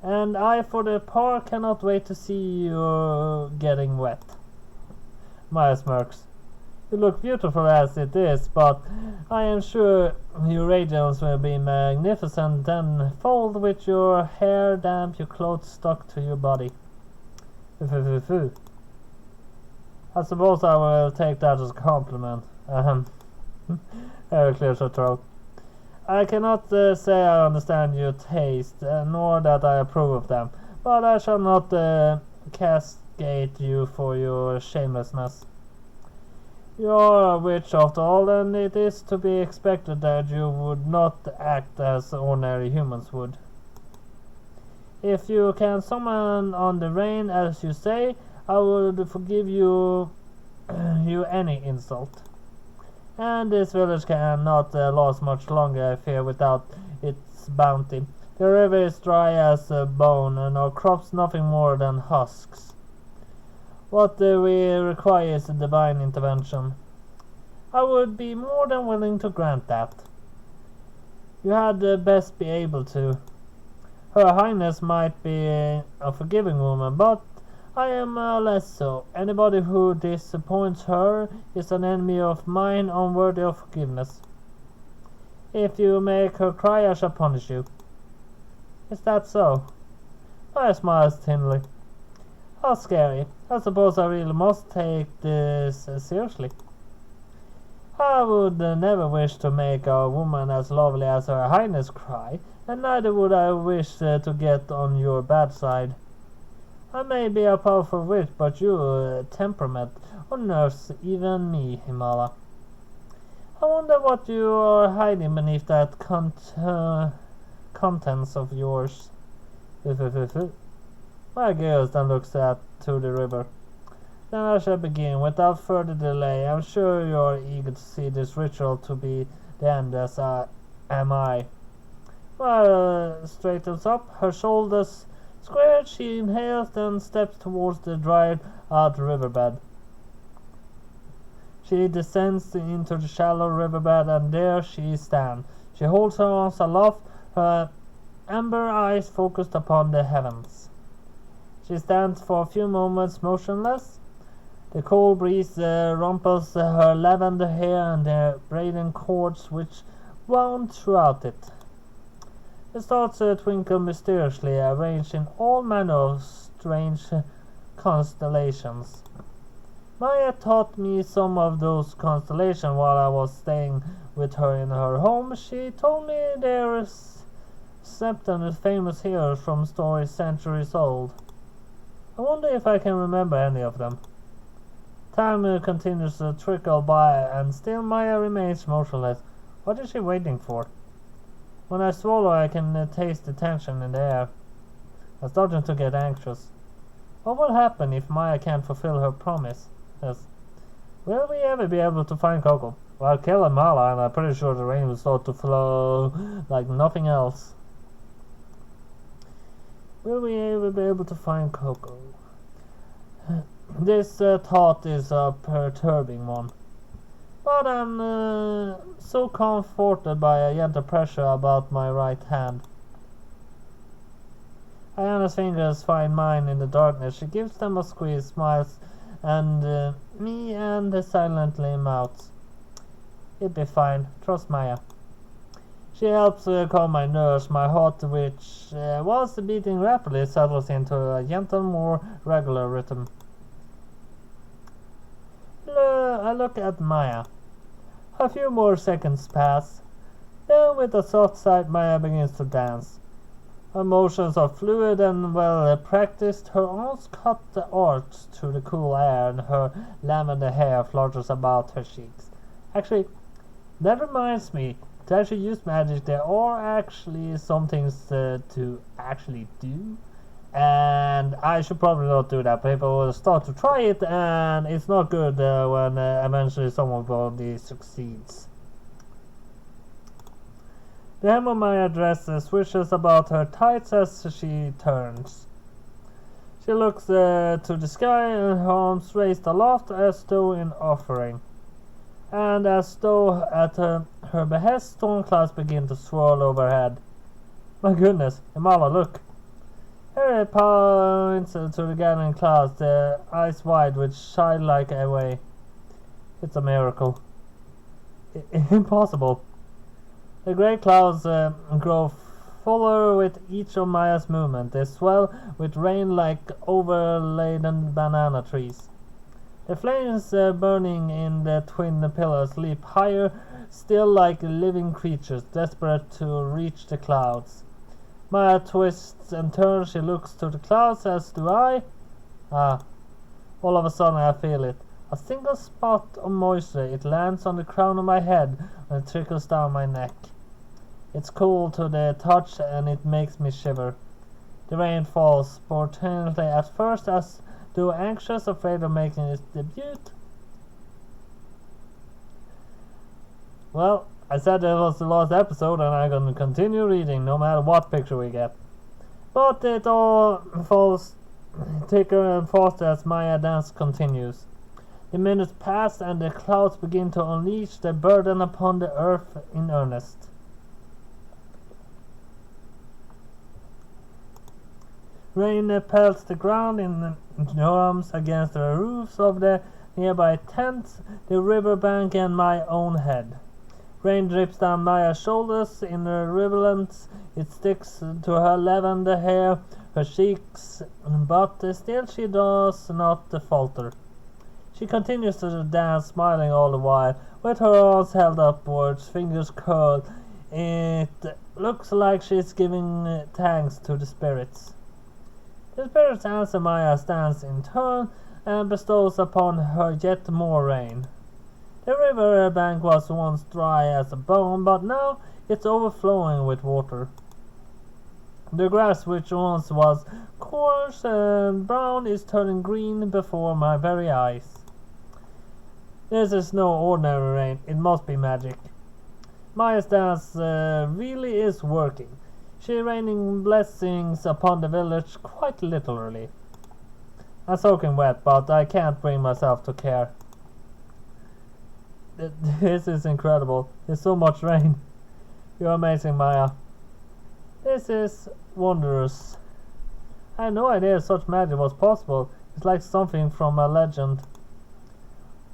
And I, for the part, cannot wait to see you getting wet. Maya smirks. You look beautiful as it is, but I am sure your radiance will be magnificent tenfold with your hair damp, your clothes stuck to your body. I suppose I will take that as a compliment. Harry clears her throat. I cannot say I understand your taste, nor that I approve of them, but I shall not castigate you for your shamelessness. You are a witch after all, and it is to be expected that you would not act as ordinary humans would. If you can summon on the rain, as you say, I would forgive you any insult. And this village cannot last much longer, I fear, without its bounty. The river is dry as a bone, and our crops nothing more than husks. What we require is a divine intervention. I would be more than willing to grant that. You had best be able to. Her Highness might be a forgiving woman, but I am less so. Anybody who disappoints her is an enemy of mine, unworthy of forgiveness. If you make her cry, I shall punish you. Is that so? I smiles thinly. How scary. I suppose I really must take this seriously. I would never wish to make a woman as lovely as Her Highness cry, and neither would I wish to get on your bad side. I may be a powerful witch, but your temperament unnerves even me, Himala. I wonder what you are hiding beneath that contents of yours. My girls then looks to the river. Then I shall begin. Without further delay, I'm sure you are eager to see this ritual to be the end, as am I. Maya straightens up, her shoulders squared, she inhales, then steps towards the dried out riverbed. She descends into the shallow riverbed, and there she stands. She holds her arms aloft, her amber eyes focused upon the heavens. She stands for a few moments motionless. The cold breeze rumples her lavender hair and the braiding cords which wound throughout it. The stars twinkle mysteriously, arranged in all manner of strange constellations. Maya taught me some of those constellations while I was staying with her in her home. She told me there is seven famous heroes from stories centuries old. I wonder if I can remember any of them. Time continues to trickle by, and still Maya remains motionless. What is she waiting for? When I swallow, I can taste the tension in the air. I'm starting to get anxious. What will happen if Maya can't fulfill her promise? Yes. Will we ever be able to find Coco? Well, I'll kill Amala, and I'm pretty sure the rain will start to flow like nothing else. Will we ever be able to find Coco? This thought is a perturbing one. But I'm so comforted by a gentle pressure about my right hand. Ayana's fingers find mine in the darkness. She gives them a squeeze, smiles, and me and silently mouths. It'll be fine. Trust Maya. She helps calm my nerves. My heart, which was beating rapidly, settles into a gentle, more regular rhythm. I look at Maya. A few more seconds pass. Then, with a soft sigh, Maya begins to dance. Her motions are fluid and well practiced. Her arms cut the arcs through the cool air, and her lavender hair flutters about her cheeks. Actually, that reminds me, to actually use magic, there are actually some things to actually do. And I should probably not do that. People will start to try it, and it's not good when eventually somebody succeeds. The hem of my dress swishes about her tights as she turns. She looks to the sky and her arms raised aloft as though in offering. And as though at her behest, storm clouds begin to swirl overhead. My goodness, Imala, look! Harry points to the gathering clouds, their eyes wide with childlike away. It's a miracle. Impossible. The grey clouds grow fuller with each of Maya's movement. They swell with rain like overladen banana trees. The flames burning in the twin pillars leap higher, still like living creatures, desperate to reach the clouds. Maya twists and turns, she looks to the clouds, as do I. All of a sudden I feel it. A single spot of moisture, it lands on the crown of my head and it trickles down my neck. It's cool to the touch and it makes me shiver. The rain falls spontaneously at first, as though anxious, afraid of making its debut. Well, I said it was the last episode and I'm going to continue reading no matter what picture we get. But it all falls thicker and faster as Maya dance continues. The minutes pass and the clouds begin to unleash their burden upon the earth in earnest. Rain pelts the ground in storms against the roofs of the nearby tents, the river bank and my own head. Rain drips down Maya's shoulders in rivulets. It sticks to her lavender hair, her cheeks, but still she does not falter. She continues to dance, smiling all the while, with her arms held upwards, fingers curled. It looks like she's giving thanks to the spirits. The spirits answer Maya's dance in turn and bestows upon her yet more rain. The river bank was once dry as a bone, but now it's overflowing with water. The grass, which once was coarse and brown, is turning green before my very eyes. This is no ordinary rain, it must be magic. Maya's dance really is working. She's raining blessings upon the village, quite literally. I'm soaking wet, but I can't bring myself to care. This is incredible. There's so much rain. You're amazing, Maya. This is wondrous. I had no idea such magic was possible. It's like something from a legend.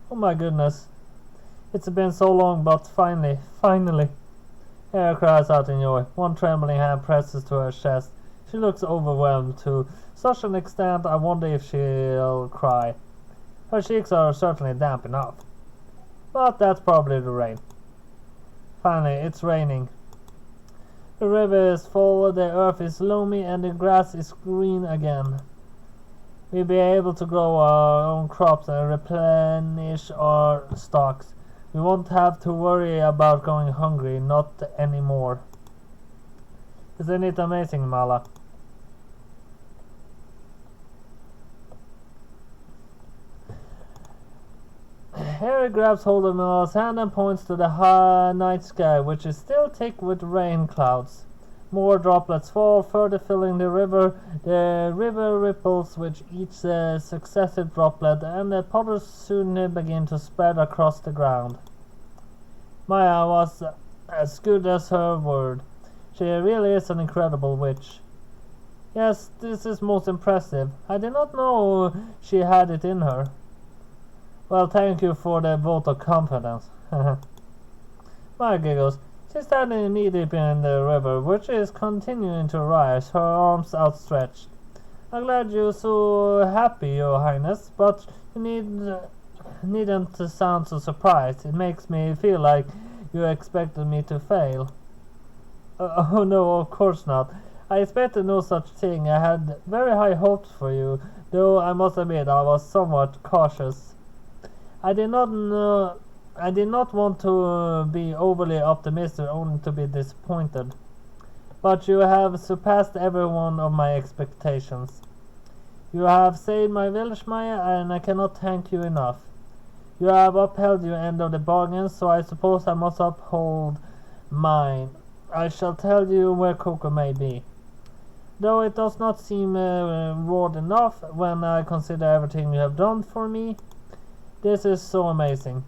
Oh my goodness. It's been so long, but finally. Hera cries out in joy. One trembling hand presses to her chest. She looks overwhelmed to such an extent I wonder if she'll cry. Her cheeks are certainly damp enough. But that's probably the rain. Finally, it's raining. The river is full, the earth is loamy, and the grass is green again. We'll be able to grow our own crops and replenish our stocks. We won't have to worry about going hungry, not anymore. Isn't it amazing, Mala? Harry grabs hold of Mala's hand and points to the high night sky, which is still thick with rain clouds. More droplets fall, further filling the river. The river ripples with each successive droplet, and the puddles soon begin to spread across the ground. Maya was as good as her word. She really is an incredible witch. Yes, this is most impressive. I did not know she had it in her. Well, thank you for the vote of confidence. Maya giggles. She's standing knee-deep in the river, which is continuing to rise, her arms outstretched. I'm glad you're so happy, Your Highness, but you needn't sound so surprised. It makes me feel like you expected me to fail. Oh no, of course not. I expected no such thing. I had very high hopes for you, though I must admit I was somewhat cautious. I did not know I did not want to be overly optimistic only to be disappointed. But you have surpassed every one of my expectations. You have saved my village, Maya, and I cannot thank you enough. You have upheld your end of the bargain, so I suppose I must uphold mine. I shall tell you where Coco may be. Though it does not seem reward enough when I consider everything you have done for me. This is so amazing.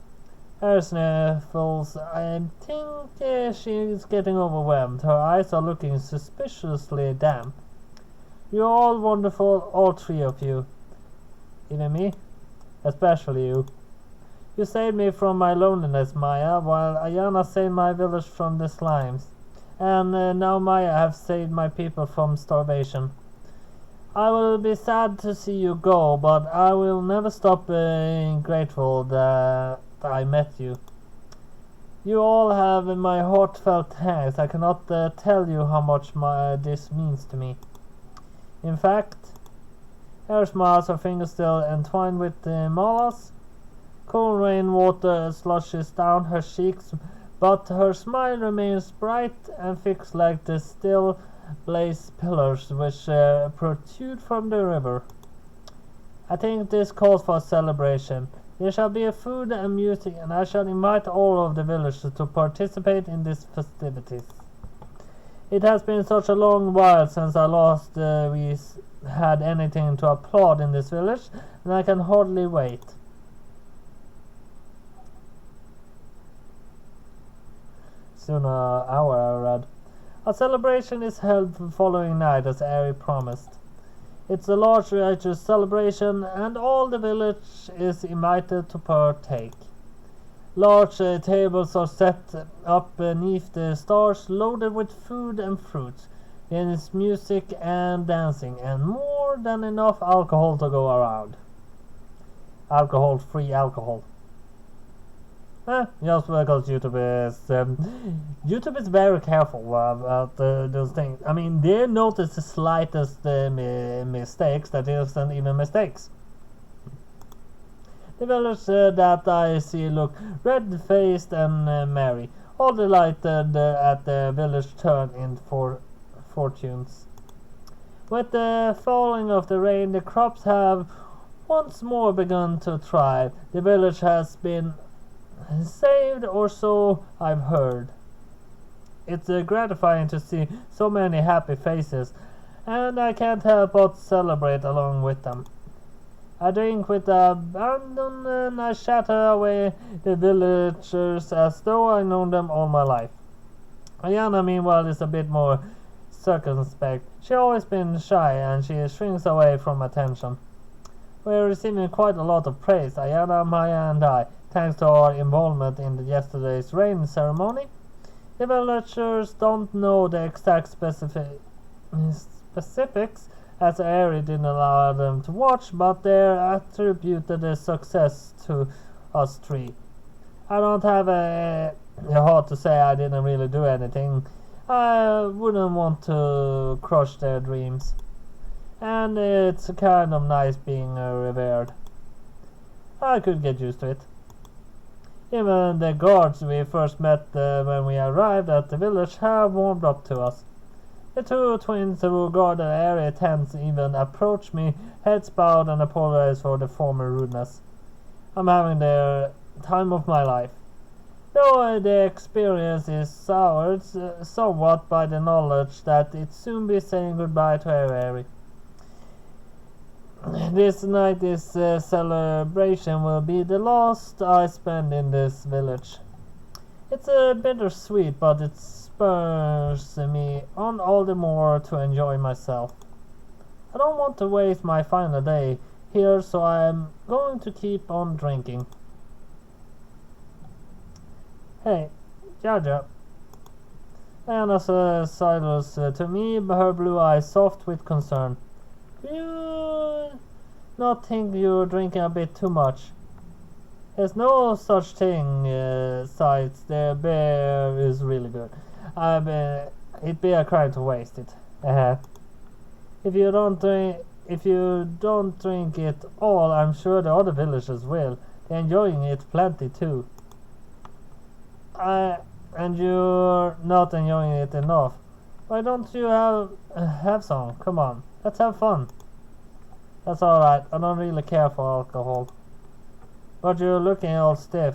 Her sniffles. I think she is getting overwhelmed. Her eyes are looking suspiciously damp. You're all wonderful, all three of you. Even me? Especially you. You saved me from my loneliness, Maya, while Ayana saved my village from the slimes. And now Maya has saved my people from starvation. I will be sad to see you go, but I will never stop being grateful that I met you. You all have my heartfelt thanks. I cannot tell you how much this means to me. In fact, her smiles, her fingers still entwined with Mala's. Cool rainwater slushes down her cheeks, but her smile remains bright and fixed like the still blaze pillars which protrude from the river. I think this calls for a celebration. There shall be food and music, and I shall invite all of the villagers to participate in these festivities. It has been such a long while since I last we had anything to applaud in this village, and I can hardly wait. Soon an hour, I read. A celebration is held the following night, as Ari promised. It's a large religious celebration, and all the village is invited to partake. Large tables are set up beneath the stars, loaded with food and fruit. There is music and dancing, and more than enough alcohol to go around. Alcohol-free alcohol. Just because YouTube is very careful about those things. I mean, they notice the slightest mistakes that isn't even mistakes. The villagers that I see look red-faced and merry, all delighted at the village turn in fortunes. With the falling of the rain, the crops have once more begun to thrive. The village has been saved, or so I've heard. It's gratifying to see so many happy faces, and I can't help but celebrate along with them. I drink with abandon, and I shatter away the villagers as though I know them all my life. Ayana, meanwhile, is a bit more circumspect. She's always been shy, and she shrinks away from attention. We're receiving quite a lot of praise, Ayana, Maya, and I, thanks to our involvement in yesterday's rain ceremony. The villagers don't know the exact specifics, as Ari didn't allow them to watch, but they attributed the success to us three. I don't have a heart to say I didn't really do anything. I wouldn't want to crush their dreams. And it's kind of nice being revered. I could get used to it. Even the guards we first met when we arrived at the village have warmed up to us. The two twins who guard the area tents even approach me, heads bowed, and apologize for the former rudeness. I'm having the time of my life. Though the experience is soured somewhat by the knowledge that it soon be saying goodbye to our area. This night's celebration will be the last I spend in this village. It's bittersweet, but it spurs me on all the more to enjoy myself. I don't want to waste my final day here, so I'm going to keep on drinking. Hey, Jaja. Anna sidles to me, her blue eyes soft with concern. You not think you're drinking a bit too much? There's no such thing, sides. The beer is really good. It'd be a crime to waste it. If you don't drink it all, I'm sure the other villagers will. They're enjoying it plenty too. I and you're not enjoying it enough. Why don't you have some? Come on, let's have fun. That's alright, I don't really care for alcohol. But you're looking all stiff.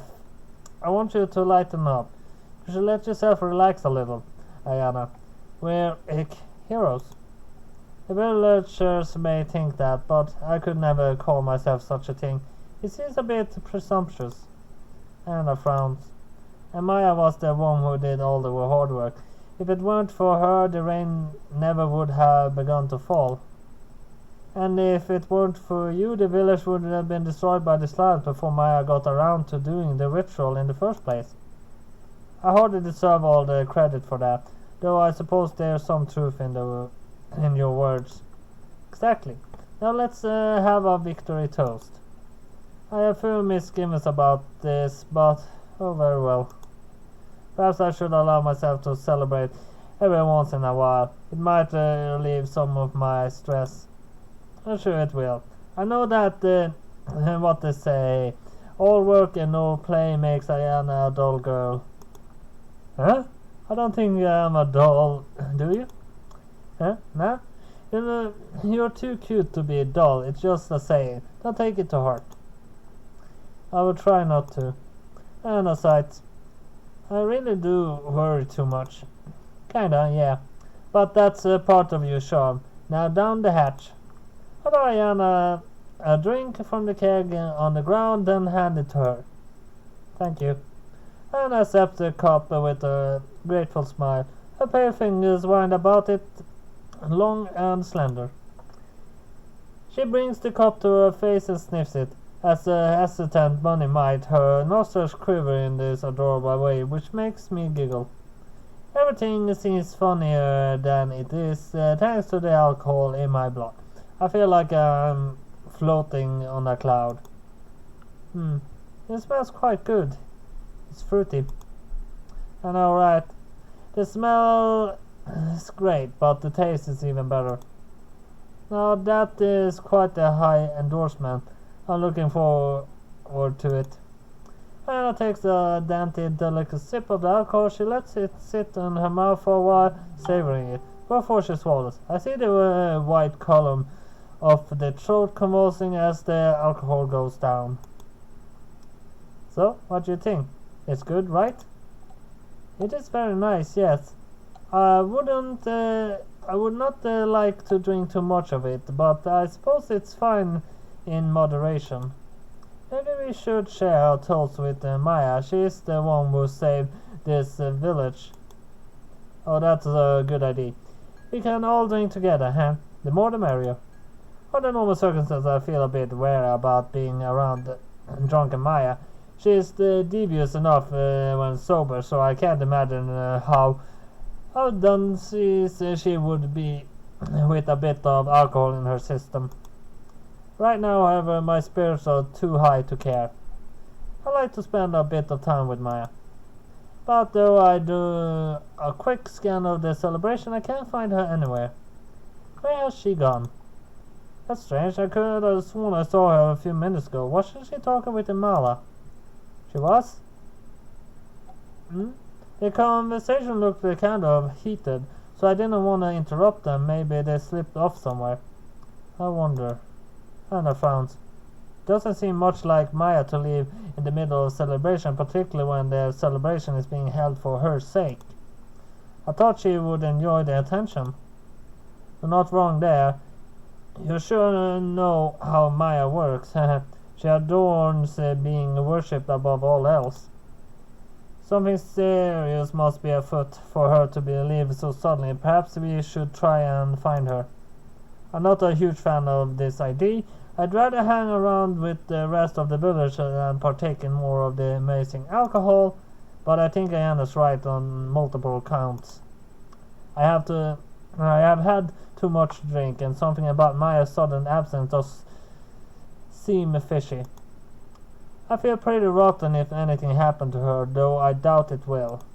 I want you to lighten up. You should let yourself relax a little, Ayana. We're heroes. The villagers may think that, but I could never call myself such a thing. It seems a bit presumptuous. Anna frowns. And Maya was the one who did all the hard work. If it weren't for her, the rain never would have begun to fall. And if it weren't for you, the village would have been destroyed by the slide before Maya got around to doing the ritual in the first place. I hardly deserve all the credit for that, though I suppose there's some truth in your words. Exactly. Now let's have a victory toast. I have few misgivings about this, but oh very well. Perhaps I should allow myself to celebrate every once in a while. It might relieve some of my stress. I'm sure it will. I know that what they say, all work and no play makes Ayana a dull girl. Huh? I don't think I'm a doll, do you? Huh? Nah? You're too cute to be dull, it's just a saying. Don't take it to heart. I will try not to. And aside, I really do worry too much. Kinda, yeah. But that's part of your charm. Now down the hatch. I'll Ayana a drink from the keg on the ground, then hand it to her. Thank you. And I accept the cup with a grateful smile. Her pale fingers wind about it, long and slender. She brings the cup to her face and sniffs it. As a hesitant bunny might, her nostrils quiver in this adorable way, which makes me giggle. Everything seems funnier than it is, thanks to the alcohol in my blood. I feel like I'm floating on a cloud. It smells quite good. It's fruity. I know, right? The smell is great, but the taste is even better. Now that is quite a high endorsement. I'm looking forward to it. Anna takes a dainty, delicate sip of the alcohol. She lets it sit in her mouth for a while, savoring it, before she swallows. I see the white column of the throat convulsing as the alcohol goes down. So, what do you think? It's good, right? It is very nice, yes. I would not like to drink too much of it, but I suppose it's fine in moderation. Maybe we should share our toast with Maya. She is the one who saved this village. Oh, that's a good idea. We can all drink together, huh? The more the merrier. Under normal circumstances, I feel a bit wary about being around drunken Maya. She is devious enough when sober, so I can't imagine how done she would be with a bit of alcohol in her system. Right now, however, my spirits are too high to care. I like to spend a bit of time with Maya. But though I do a quick scan of the celebration, I can't find her anywhere. Where has she gone? That's strange. I could have sworn I saw her a few minutes ago. Wasn't she talking with Imala? She was? The conversation looked kind of heated, so I didn't want to interrupt them. Maybe they slipped off somewhere. I wonder. Anna frowns. Doesn't seem much like Maya to leave in the middle of celebration, particularly when the celebration is being held for her sake. I thought she would enjoy the attention. You're not wrong there. You sure know how Maya works. She adorns being worshipped above all else. Something serious must be afoot for her to leave so suddenly. Perhaps we should try and find her. I'm not a huge fan of this idea. I'd rather hang around with the rest of the village and partake in more of the amazing alcohol, but I think Ayana's right on multiple counts. I have had too much drink, and something about Maya's sudden absence does seem fishy. I feel pretty rotten if anything happened to her, though I doubt it will.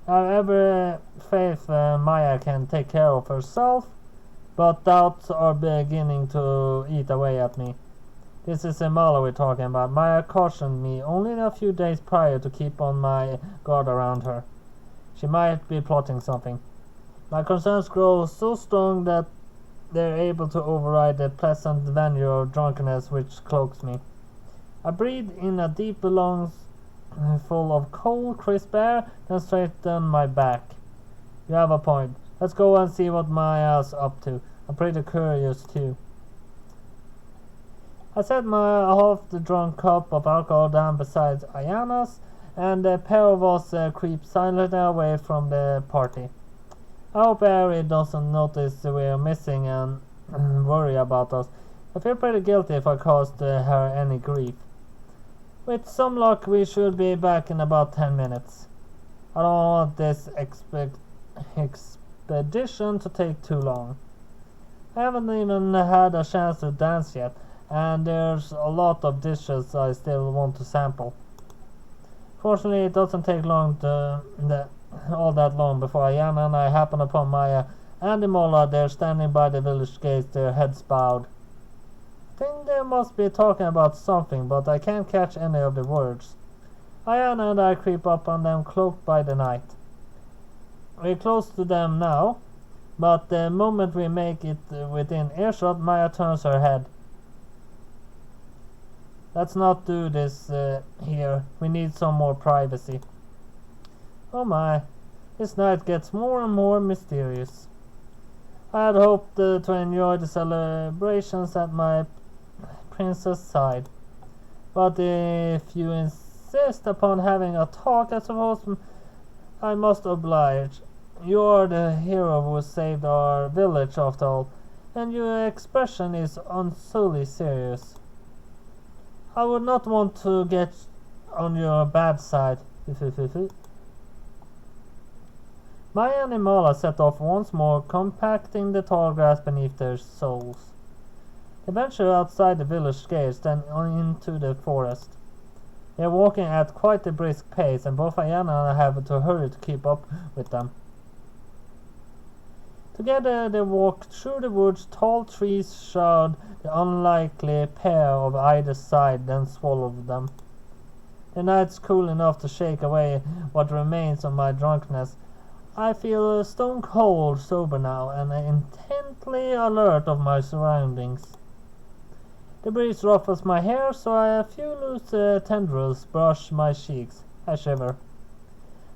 I have every faith Maya can take care of herself, but doubts are beginning to eat away at me. This is Imala we're talking about. Maya cautioned me only a few days prior to keep on my guard around her. She might be plotting something. My concerns grow so strong that they're able to override the pleasant venue of drunkenness which cloaks me. I breathe in a deep lungs full of cold, crisp air, then straight down my back. You have a point. Let's go and see what Maya's up to. I'm pretty curious too. I set my half-drunk cup of alcohol down beside Ayana's, and the pair of us creep silently away from the party. I hope Ari doesn't notice we're missing and worry about us. I feel pretty guilty if I caused her any grief. With some luck, we should be back in about 10 minutes. I don't want this expedition to take too long. I haven't even had a chance to dance yet, and there's a lot of dishes I still want to sample. Fortunately, it doesn't take all that long before Ayana and I happen upon Maya and Imola. They're standing by the village gates, their heads bowed. I think they must be talking about something, but I can't catch any of the words. Ayana and I creep up on them, cloaked by the night. We're close to them now, but the moment we make it within earshot, Maya turns her head. Let's not do this here. We need some more privacy. Oh my, this night gets more and more mysterious. I had hoped to enjoy the celebrations at my princess' side. But if you insist upon having a talk, I suppose I must oblige. You are the hero who saved our village after all, and your expression is unsolely serious. I would not want to get on your bad side. Maya and Imala set off once more, compacting the tall grass beneath their soles. They venture outside the village gates, then into the forest. They are walking at quite a brisk pace, and both Ayana and I have to hurry to keep up with them. Together they walk through the woods. Tall trees shroud the unlikely pair of either side, then swallow them. The night's cool enough to shake away what remains of my drunkenness. I feel stone cold sober now, and intently alert of my surroundings. The breeze ruffles my hair, so a few loose tendrils brush my cheeks. I shiver.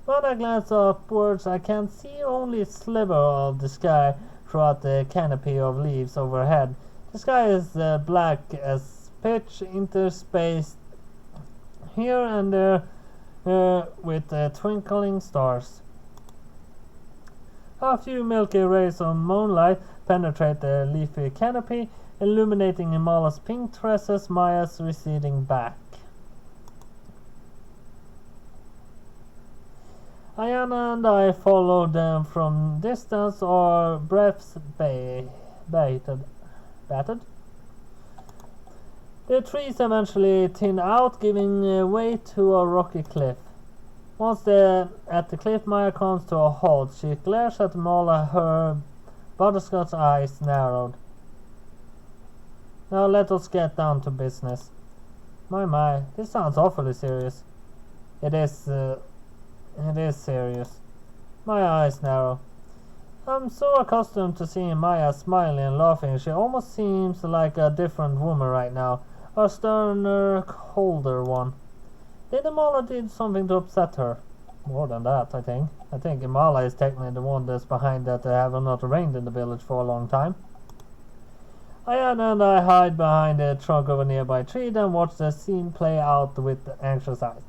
When I glance upwards, I can see only a sliver of the sky throughout the canopy of leaves overhead. The sky is black as pitch, interspaced here and there with twinkling stars. A few milky rays of moonlight penetrate the leafy canopy, illuminating Imala's pink tresses, Maya's receding back. Ayana and I follow them from distance, our breaths bated. The trees eventually thin out, giving way to a rocky cliff. Once they're at the cliff, Maya comes to a halt. She glares at Mala, her butterscotch eyes narrowed. Now let us get down to business. My, this sounds awfully serious. It is serious. My eyes narrow. I'm so accustomed to seeing Maya smiling and laughing. She almost seems like a different woman right now. A sterner, colder one. Did Imala did something to upset her? More than that, I think. I think Imala is technically the one that's behind that they have not rained in the village for a long time. Ayana and I hide behind the trunk of a nearby tree, then watch the scene play out with anxious eyes.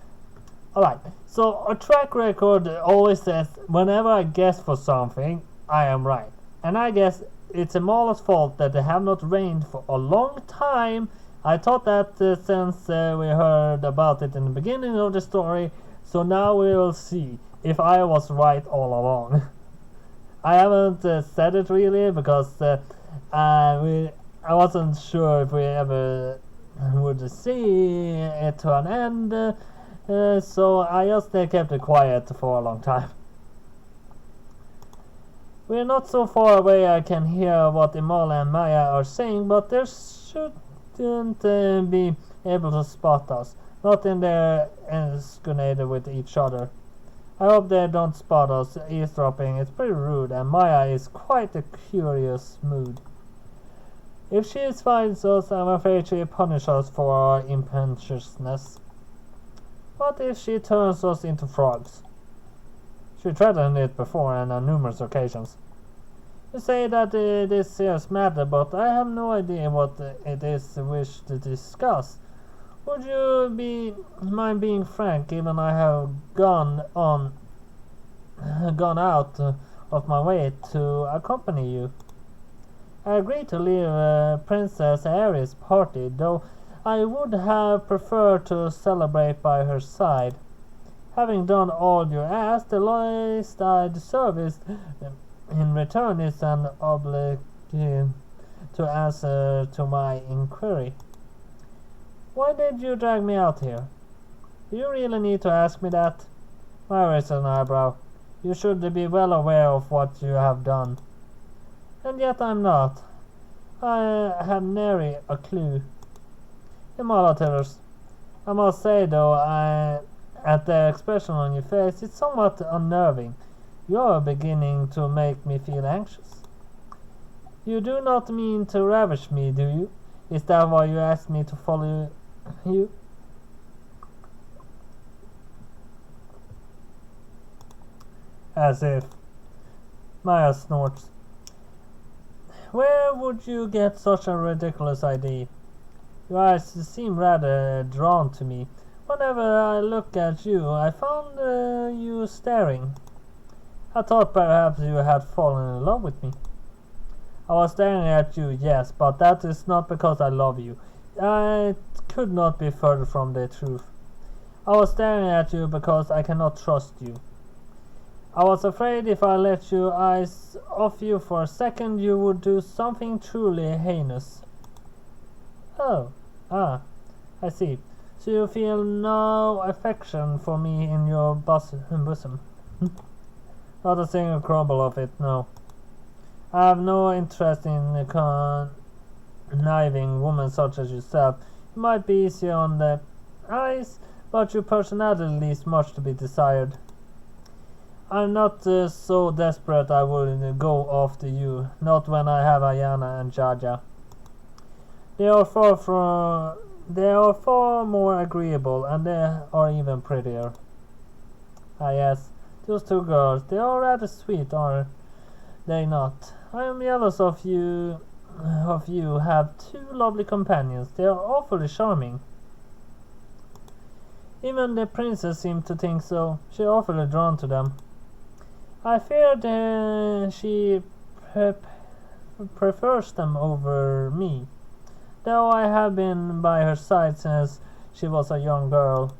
Alright, so our track record always says whenever I guess for something, I am right. And I guess it's Imala's fault that they have not rained for a long time. I thought that since we heard about it in the beginning of the story, so now we will see if I was right all along. I haven't said it really because I wasn't sure if we ever would see it to an end, so I just kept it quiet for a long time. We're not so far away I can hear what Imala and Maya are saying, but there didn't be able to spot us. Not in their escalator with each other. I hope they don't spot us eavesdropping. It's pretty rude, and Maya is quite a curious mood. If she finds us, I'm afraid she'll punish us for our impetuousness. What if she turns us into frogs? She threatened it before and on numerous occasions. You say that it is a serious matter, but I have no idea what it is you wish to discuss. Would you mind being frank, given I have gone out of my way to accompany you? I agreed to leave Princess Aries' party, though I would have preferred to celebrate by her side. Having done all you asked, the least I deserve is, in return, is an obligation to answer to my inquiry. Why did you drag me out here? Do you really need to ask me that? I raised an eyebrow. You should be well aware of what you have done. And yet I'm not. I had nary a clue. Immortals. I must say, though, at the expression on your face, it's somewhat unnerving. You're beginning to make me feel anxious. You do not mean to ravish me, do you? Is that why you asked me to follow you? As if. Maya snorts. Where would you get such a ridiculous idea? Your eyes seem rather drawn to me. Whenever I look at you, I found you staring. I thought perhaps you had fallen in love with me. I was staring at you, yes, but that is not because I love you. It could not be further from the truth. I was staring at you because I cannot trust you. I was afraid if I let your eyes off you for a second, you would do something truly heinous. Oh, I see. So you feel no affection for me in your bosom? Not a single crumble of it, no. I have no interest in a conniving woman such as yourself. You might be easier on the eyes, but your personality leaves much to be desired. I'm not so desperate I would go after you, not when I have Ayana and Jaja. They are far more agreeable, and they are even prettier. Ah yes, those two girls, they are rather sweet, are they not? I am jealous of you. Have two lovely companions. They are awfully charming. Even the princess seemed to think so. She is awfully drawn to them. I feared she prefers them over me, though I have been by her side since she was a young girl.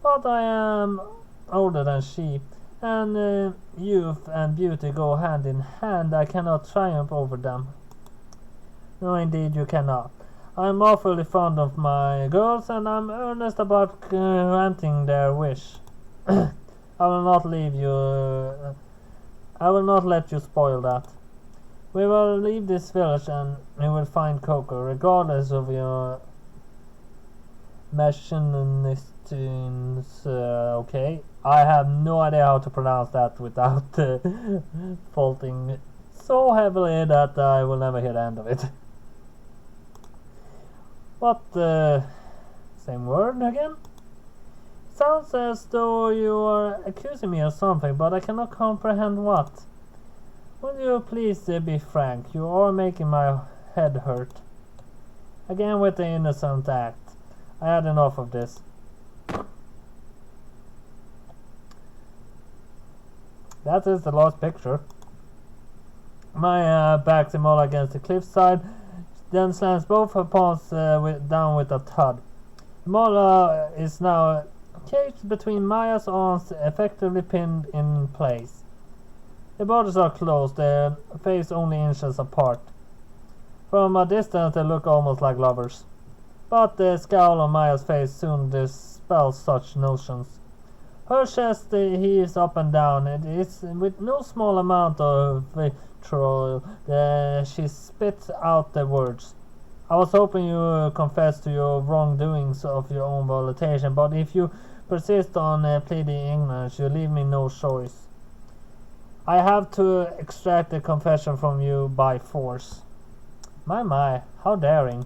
But I am older than she, and youth and beauty go hand in hand. I cannot triumph over them. No, indeed you cannot. I am awfully fond of my girls, and I am earnest about granting their wish. I will not leave you. I will not let you spoil that. We will leave this village, and you will find Coco, regardless of your machinations. Okay, I have no idea how to pronounce that without faulting so heavily that I will never hear the end of it. What? Same word again? Sounds as though you are accusing me of something, but I cannot comprehend what. Will you please be frank? You are making my head hurt. Again with the innocent act. I had enough of this. That is the last picture. Maya backs him all against the cliffside, then slams both her palms down with a thud. Mola is now caged between Maya's arms, effectively pinned in place. The bodies are close, their face only inches apart. From a distance they look almost like lovers. But the scowl on Maya's face soon dispels such notions. Her chest heaves up and down. It is with no small amount of vitriol she spits out the words. I was hoping you confess to your wrongdoings of your own volition, but if you persist on pleading ignorance, you leave me no choice. I have to extract the confession from you by force. My, how daring.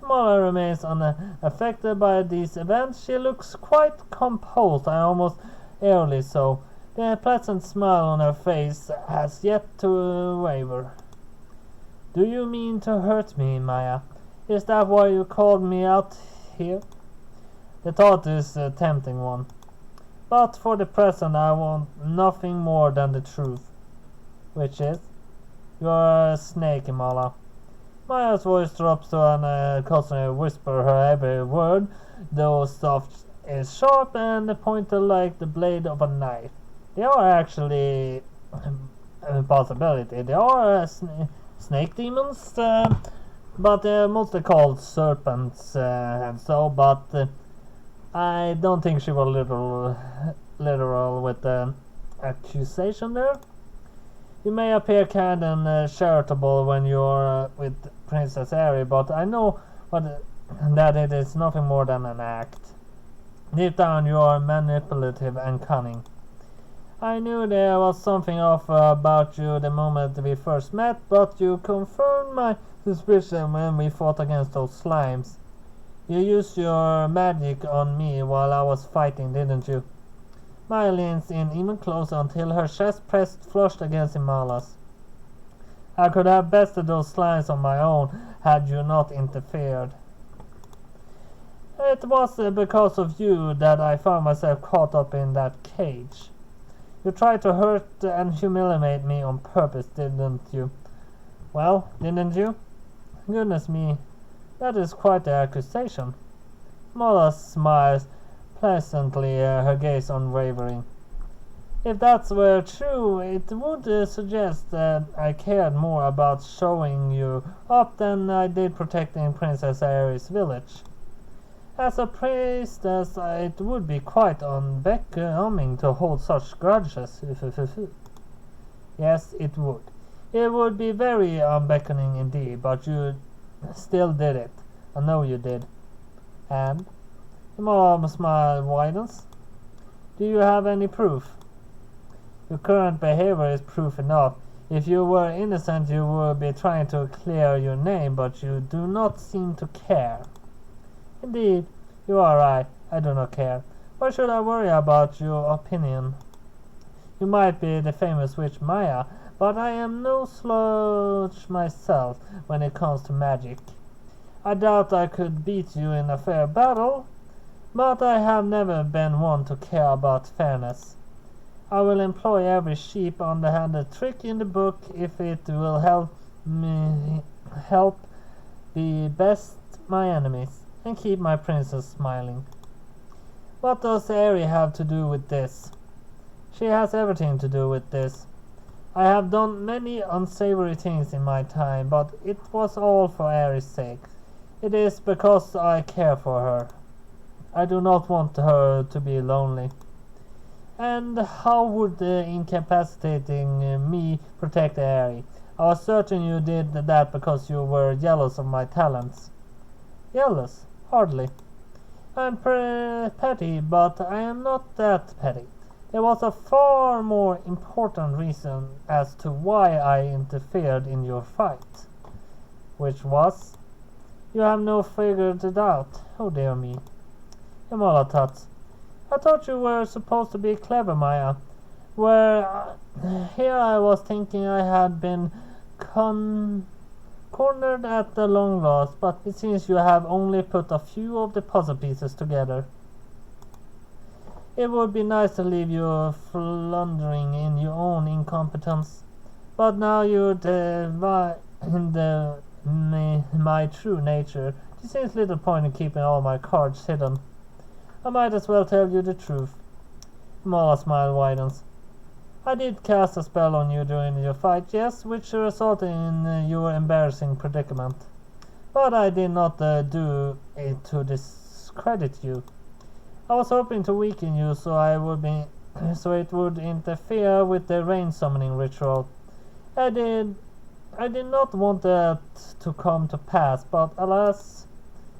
Mala remains unaffected by these events. She looks quite composed, and almost eerily so. The pleasant smile on her face has yet to waver. Do you mean to hurt me, Maya? Is that why you called me out here? The thought is a tempting one. But for the present I want nothing more than the truth. Which is? You're a snake, Mala. Maya's voice drops to an customary whisper. Her every word, though soft, is sharp and pointed like the blade of a knife. They are actually a possibility. They are snake demons, but they're mostly called serpents and so. But I don't think she was literal with the accusation there. You may appear kind and charitable when you're with Princess Airy, but I know that it is nothing more than an act. Deep down you are manipulative and cunning. I knew there was something off about you the moment we first met, but you confirmed my suspicion when we fought against those slimes. You used your magic on me while I was fighting, didn't you? Maya leans in even closer until her chest pressed flushed against Imala's. I could have bested those slimes on my own had you not interfered. It was because of you that I found myself caught up in that cage. You tried to hurt and humiliate me on purpose, didn't you? Well, didn't you? Goodness me, that is quite the accusation. Mala smiles pleasantly, her gaze unwavering. If that were true, it would suggest that I cared more about showing you up than I did protecting Princess Airy's village. As a priestess, it would be quite unbecoming to hold such grudges. Yes, it would. It would be very unbecoming indeed, but you still did it. I know you did. And? The mom smile widens. Do you have any proof? Your current behavior is proof enough. If you were innocent, you would be trying to clear your name, but you do not seem to care. Indeed, you are right. I do not care. Why should I worry about your opinion? You might be the famous witch Maya, but I am no slouch myself when it comes to magic. I doubt I could beat you in a fair battle, but I have never been one to care about fairness. I will employ every sheep underhanded trick in the book if it will help me be best my enemies and keep my princess smiling. What does Airy have to do with this? She has everything to do with this. I have done many unsavory things in my time, but it was all for Airy's sake. It is because I care for her. I do not want her to be lonely. And how would incapacitating me protect Airy? I was certain you did that because you were jealous of my talents. Jealous? Hardly. I'm petty, but I am not that petty. There was a far more important reason as to why I interfered in your fight. Which was? You have no figured it out. Oh dear me. Yamala tuts. I thought you were supposed to be clever, Maya. Here I was thinking I had been cornered at the long last, but it seems you have only put a few of the puzzle pieces together. It would be nice to leave you floundering in your own incompetence, but now you divine my true nature. There seems little point in keeping all my cards hidden. I might as well tell you the truth. Mala smile widens. I did cast a spell on you during your fight, yes, which resulted in your embarrassing predicament. But I did not do it to discredit you. I was hoping to weaken you so it would interfere with the rain summoning ritual. I did I did not want that to come to pass, but alas,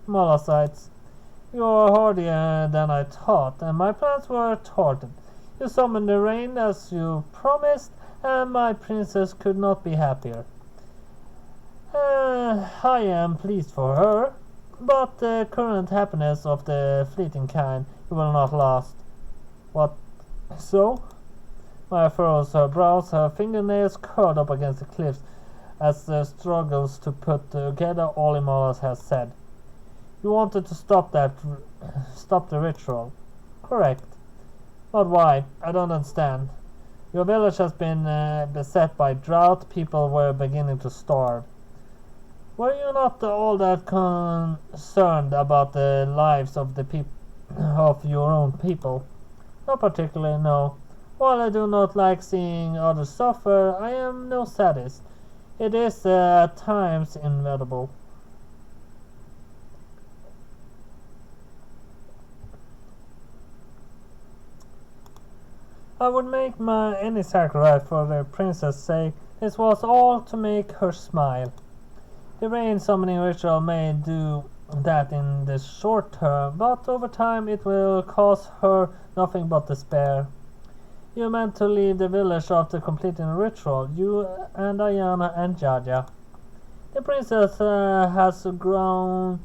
Molosites, you are hardier than I thought, and my plans were thwarted. You summoned the rain as you promised, and my princess could not be happier. I am pleased for her, but the current happiness of the fleeting kind will not last. What so? Maya furrows her brows, her fingernails curled up against the cliffs as the struggles to put together all Imolas has said. You wanted to stop the ritual. Correct. But why? I don't understand. Your village has been beset by drought, people were beginning to starve. Were you not all that concerned about the lives of of your own people? Not particularly, no. While I do not like seeing others suffer, I am no sadist. It is at times inevitable. I would make any sacrifice for the princess' sake. This was all to make her smile. The rain summoning ritual may do that in the short term, but over time it will cause her nothing but despair. You meant to leave the village after completing the ritual, you and Ayana and Jaja. The princess has grown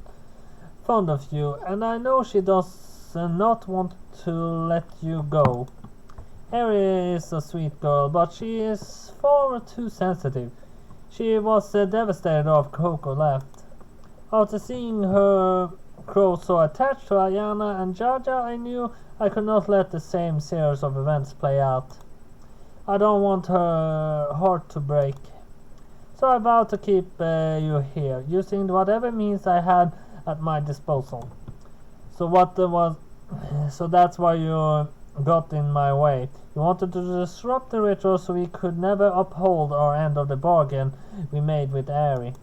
fond of you, and I know she does not want to let you go. Harry is a sweet girl, but she is far too sensitive. She was devastated after Coco left. After seeing her grow so attached to Ayana and Jaja, I knew I could not let the same series of events play out. I don't want her heart to break. So I vowed to keep you here, using whatever means I had at my disposal. So that's why you got in my way. You wanted to disrupt the ritual so we could never uphold our end of the bargain we made with Aerie.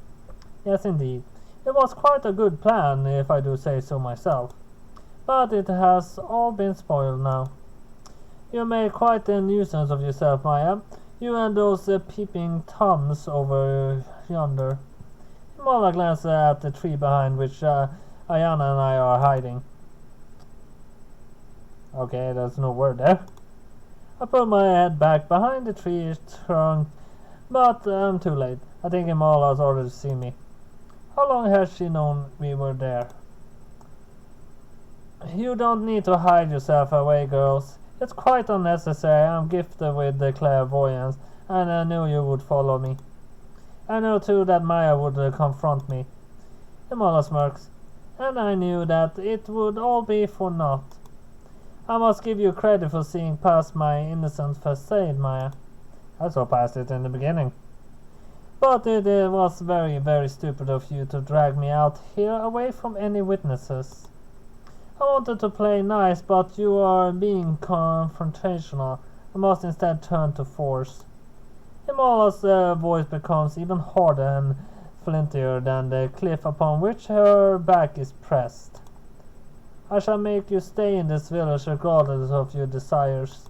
Yes, indeed. It was quite a good plan, if I do say so myself. But it has all been spoiled now. You made quite a nuisance of yourself, Maya. You and those peeping toms over yonder. Imola glanced at the tree behind which Ayana and I are hiding. Okay, there's no word there. I put my head back behind the tree trunk, but I'm too late. I think Imola has already seen me. How long has she known we were there? You don't need to hide yourself away, girls. It's quite unnecessary. I'm gifted with the clairvoyance, and I knew you would follow me. I knew too that Maya would confront me. Imola smirks, and I knew that it would all be for naught. I must give you credit for seeing past my innocent facade, Maya. I saw past it in the beginning. But it was very, very stupid of you to drag me out here away from any witnesses. I wanted to play nice, but you are being confrontational. I must instead turn to force. Imola's voice becomes even harder and flintier than the cliff upon which her back is pressed. I shall make you stay in this village regardless of your desires.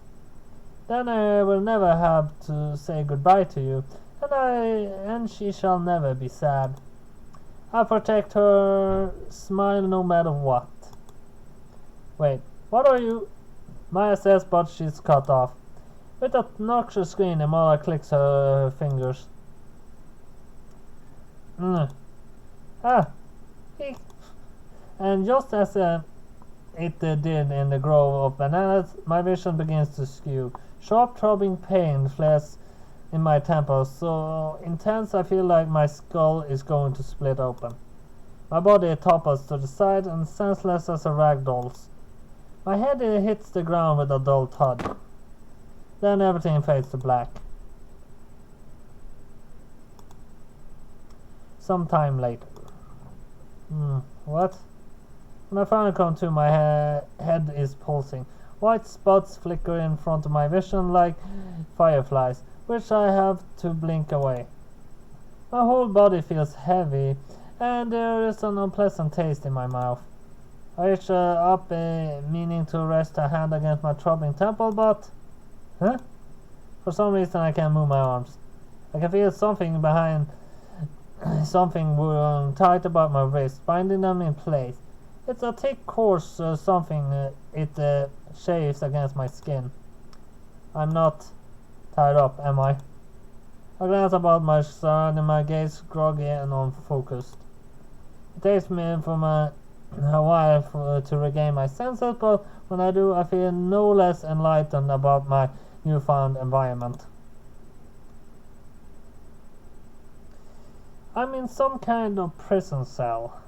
Then I will never have to say goodbye to you, and she shall never be sad. I'll protect her smile no matter what. Wait, what are you? Maya says, but she's cut off. With a noxious scream, Imola clicks her fingers. Eek. And just as it did in the grove of bananas, my vision begins to skew. Sharp throbbing pain flares in my temples, so intense I feel like my skull is going to split open. My body topples to the side and senseless as a rag doll's. My head hits the ground with a dull thud. Then everything fades to black. Some time later. What? When I finally come to, my head is pulsing. White spots flicker in front of my vision like fireflies, which I have to blink away. My whole body feels heavy, and there is an unpleasant taste in my mouth. I reach up, meaning to rest a hand against my throbbing temple, but... For some reason I can't move my arms. I can feel something behind something tight about my wrist, binding them in place. It's a thick, coarse something. It shaves against my skin. I'm not tied up, am I? I glance about my surroundings, my gaze groggy and unfocused. It takes me a while to regain my senses, but when I do, I feel no less enlightened about my newfound environment. I'm in some kind of prison cell.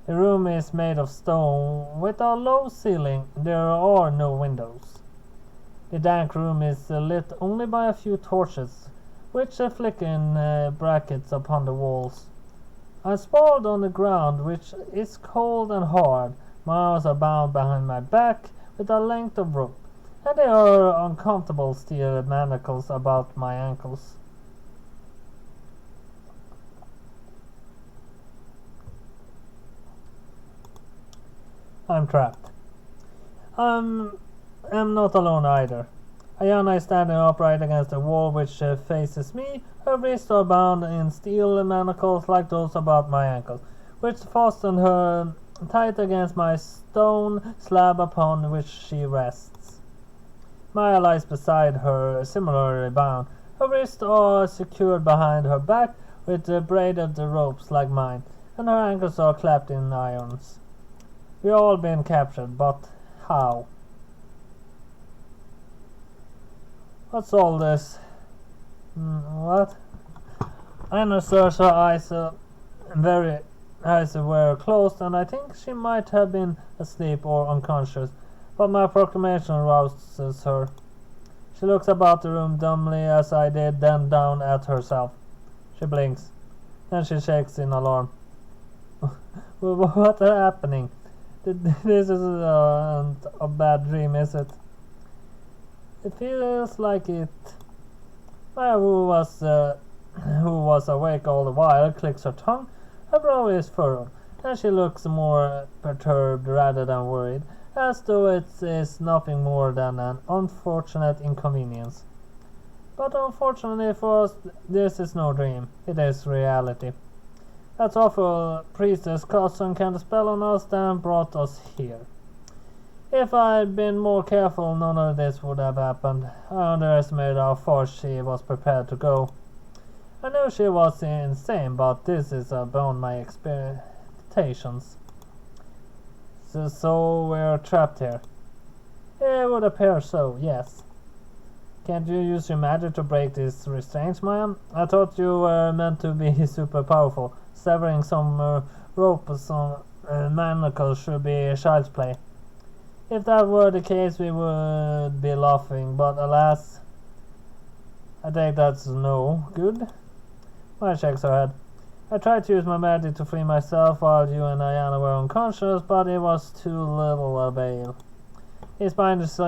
The room is made of stone with a low ceiling. There are no windows. The dank room is lit only by a few torches, which flicker in brackets upon the walls. I'm sprawled on the ground, which is cold and hard. My arms are bound behind my back with a length of rope, and there are uncomfortable steel manacles about my ankles. I'm trapped. I'm not alone either. Ayana is standing upright against the wall which faces me. Her wrists are bound in steel manacles like those about my ankles, which fasten her tight against my stone slab upon which she rests. Maya lies beside her, similarly bound. Her wrists are secured behind her back with braided ropes like mine, and her ankles are clapped in irons. We've all been captured, but how? What's all this? What? Anna searched her eyes. Very eyes were closed, and I think she might have been asleep or unconscious. But my proclamation rouses her. She looks about the room dumbly as I did, then down at herself. She blinks. Then she shakes in alarm. What's happening? This isn't a bad dream, is it? It feels like it. Maya, who was awake all the while, clicks her tongue. Her brow is furrowed, and she looks more perturbed rather than worried, as though it is nothing more than an unfortunate inconvenience. But unfortunately for us, this is no dream. It is reality. That awful priestess cast some kind of spell on us and brought us here. If I'd been more careful, none of this would have happened. I underestimated how far she was prepared to go. I knew she was insane, but this is beyond my expectations. So we're trapped here. It would appear so, yes. Can't you use your magic to break these restraints, Maya? I thought you were meant to be super powerful. Severing some rope or some manacles should be child's play. If that were the case, we would be laughing, but alas, I think that's no good. Maya shakes her head. I tried to use my magic to free myself while you and Ayana were unconscious, but it was too little avail. His mind is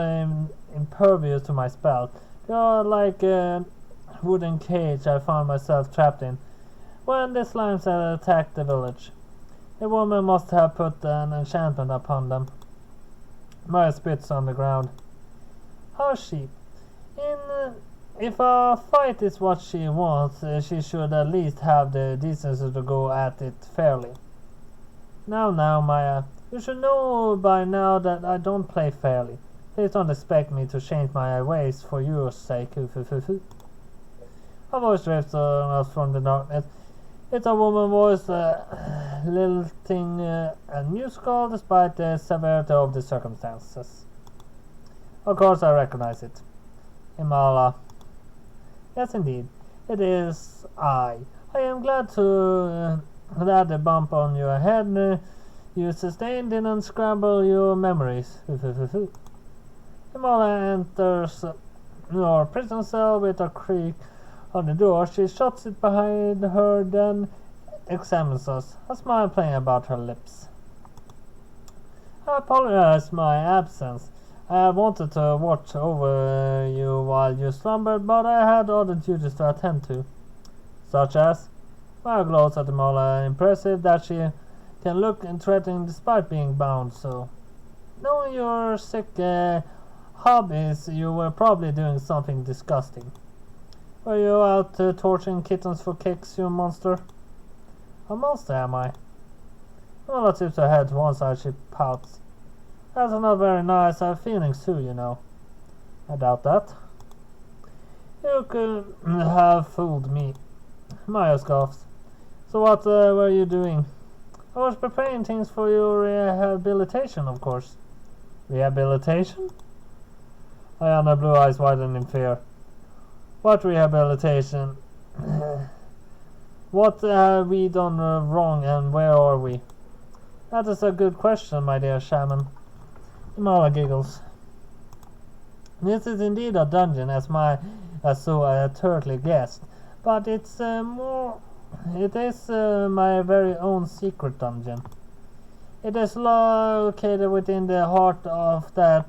impervious to my spell. You're like a wooden cage I found myself trapped in when the slimes had attacked the village. The woman must have put an enchantment upon them. Maya spits on the ground. How she? If a fight is what she wants, she should at least have the decency to go at it fairly. Now, Maya, you should know by now that I don't play fairly. Please don't expect me to change my ways for your sake. A voice drifts on us from the darkness. It's a woman's voice, lilting and musical despite the severity of the circumstances. Of course I recognize it. Imala. Yes, indeed. It is I. I am glad that the bump on your head you sustained didn't scramble your memories. Imala enters your prison cell with a creak on the door. She shuts it behind her, then examines us, a smile playing about her lips. I apologize my absence. I wanted to watch over you while you slumbered, but I had other duties to attend to. Such as? Maya glows at Imala, impressive that she can look threatening despite being bound so. Knowing your sick hobbies, you were probably doing something disgusting. Were you out torturing kittens for kicks, you monster? A monster, am I? Mala tips her head to one side. She pouts. That's not very nice. I have feelings too, you know. I doubt that. You could have fooled me. Maya scoffs. So what were you doing? I was preparing things for your rehabilitation, of course. Rehabilitation? Ayana blue eyes widen in fear. What rehabilitation? What have we done wrong and where are we? That is a good question, my dear shaman. Imala giggles. This is indeed a dungeon, as so turtly guessed, but it is my very own secret dungeon. It is located within the heart of that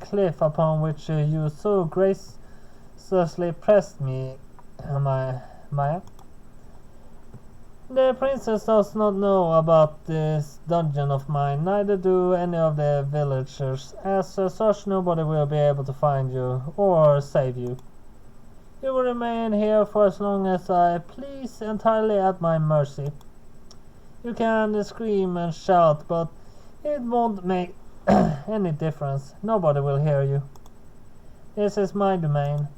cliff upon which you so graciously pressed me, Maya. The princess does not know about this dungeon of mine, neither do any of the villagers. As such, nobody will be able to find you or save you. You will remain here for as long as I please, entirely at my mercy. You can scream and shout, but it won't make any difference. Nobody will hear you. This is my domain.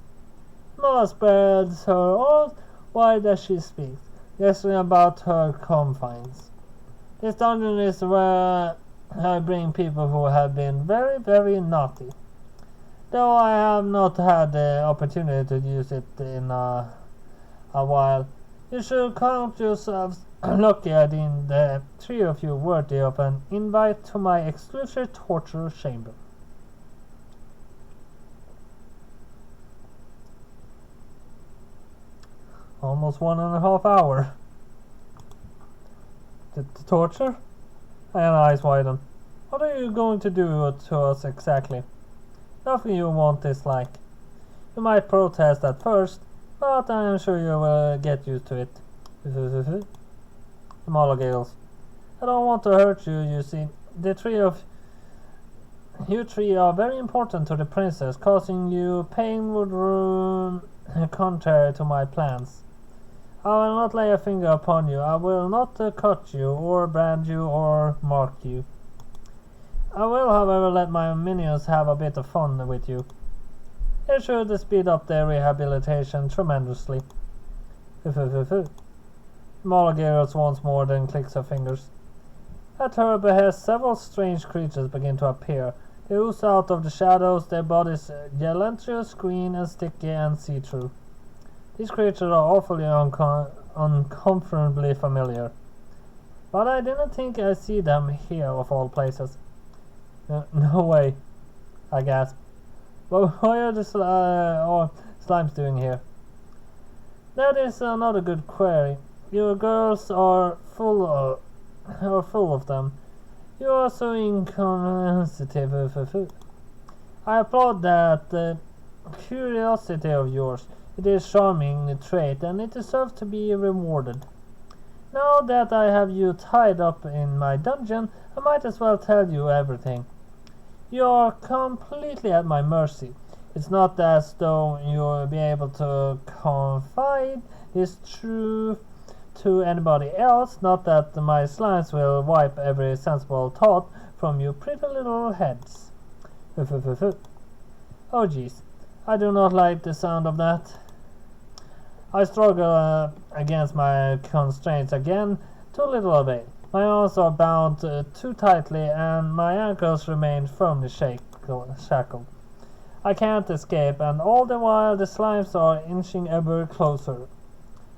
Mala spreads her arms wide as she speaks, gesturing about her confines. This dungeon is where I bring people who have been very, very naughty. Though I have not had the opportunity to use it in a while, you should count yourselves lucky I deemed the three of you worthy of an invite to my exclusive torture chamber. Almost 1.5 hours. The torture? And eyes widen. What are you going to do to us exactly? Nothing you won't dislike. You might protest at first, but I am sure you will get used to it. Mala giggles. I don't want to hurt you, you see. The three of you three are very important to the princess. Causing you pain would run contrary to my plans. I will not lay a finger upon you. I will not cut you, or brand you, or mark you. I will, however, let my minions have a bit of fun with you. It should speed up their rehabilitation tremendously. Mala giggles once more, then clicks her fingers. At her behest, several strange creatures begin to appear. They ooze out of the shadows, their bodies gelatinous, green, and sticky, and see-through. These creatures are awfully uncomfortably familiar. But I didn't think I'd see them here, of all places. No way, I gasp. But what are the slimes doing here? That is another good query. Your girls are full of them. You are so insensitive. I applaud that curiosity of yours. It is a charming trait, and it deserves to be rewarded. Now that I have you tied up in my dungeon, I might as well tell you everything. You are completely at my mercy. It's not as though you'll be able to confide this truth to anybody else, not that my slimes will wipe every sensible thought from you pretty little heads. Oh jeez, I do not like the sound of that. I struggle against my constraints again, too little avail. My arms are bound too tightly, and my ankles remain firmly shackled. I can't escape, and all the while the slimes are inching ever closer.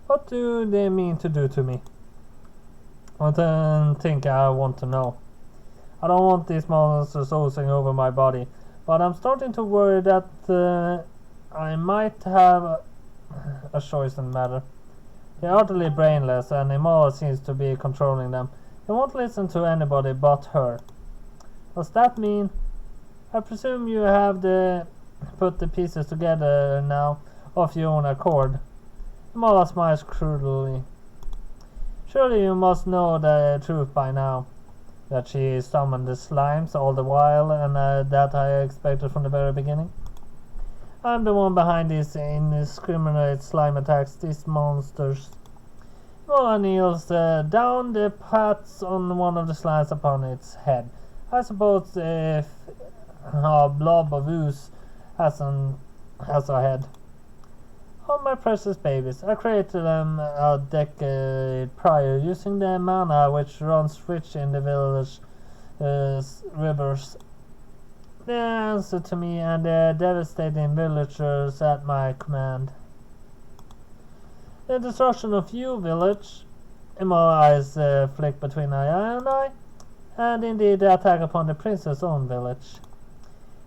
What do they mean to do to me? I don't think I want to know. I don't want these monsters oozing over my body, but I'm starting to worry that I might have a choice in the matter. They're utterly brainless, and Imala seems to be controlling them. They won't listen to anybody but her. Does that mean? I presume you have put the pieces together now of your own accord. Imala smiles crudely. Surely you must know the truth by now. That she summoned the slimes all the while, and that I expected from the very beginning. I'm the one behind these indiscriminate slime attacks, these monsters. Mola kneels down, the pats on one of the slimes upon its head. I suppose if a blob of ooze has a head. Oh, my precious babies, I created them a decade prior using the mana which runs rich in the village rivers. The answer to me and the devastating villagers at my command. The destruction of you village, Imola eyes flick between eye and eye, and indeed the attack upon the prince's own village.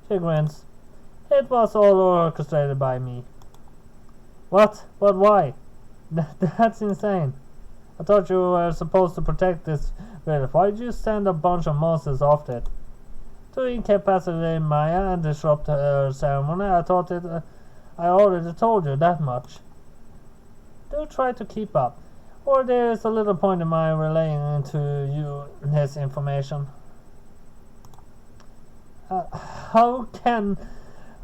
She grins. It was all orchestrated by me. What? But why? That's insane. I thought you were supposed to protect this village. Why did you send a bunch of monsters after it? To incapacitate Maya and disrupt her ceremony. I thought I already told you that much. Do try to keep up, or there is a little point in my relaying to you this information. How can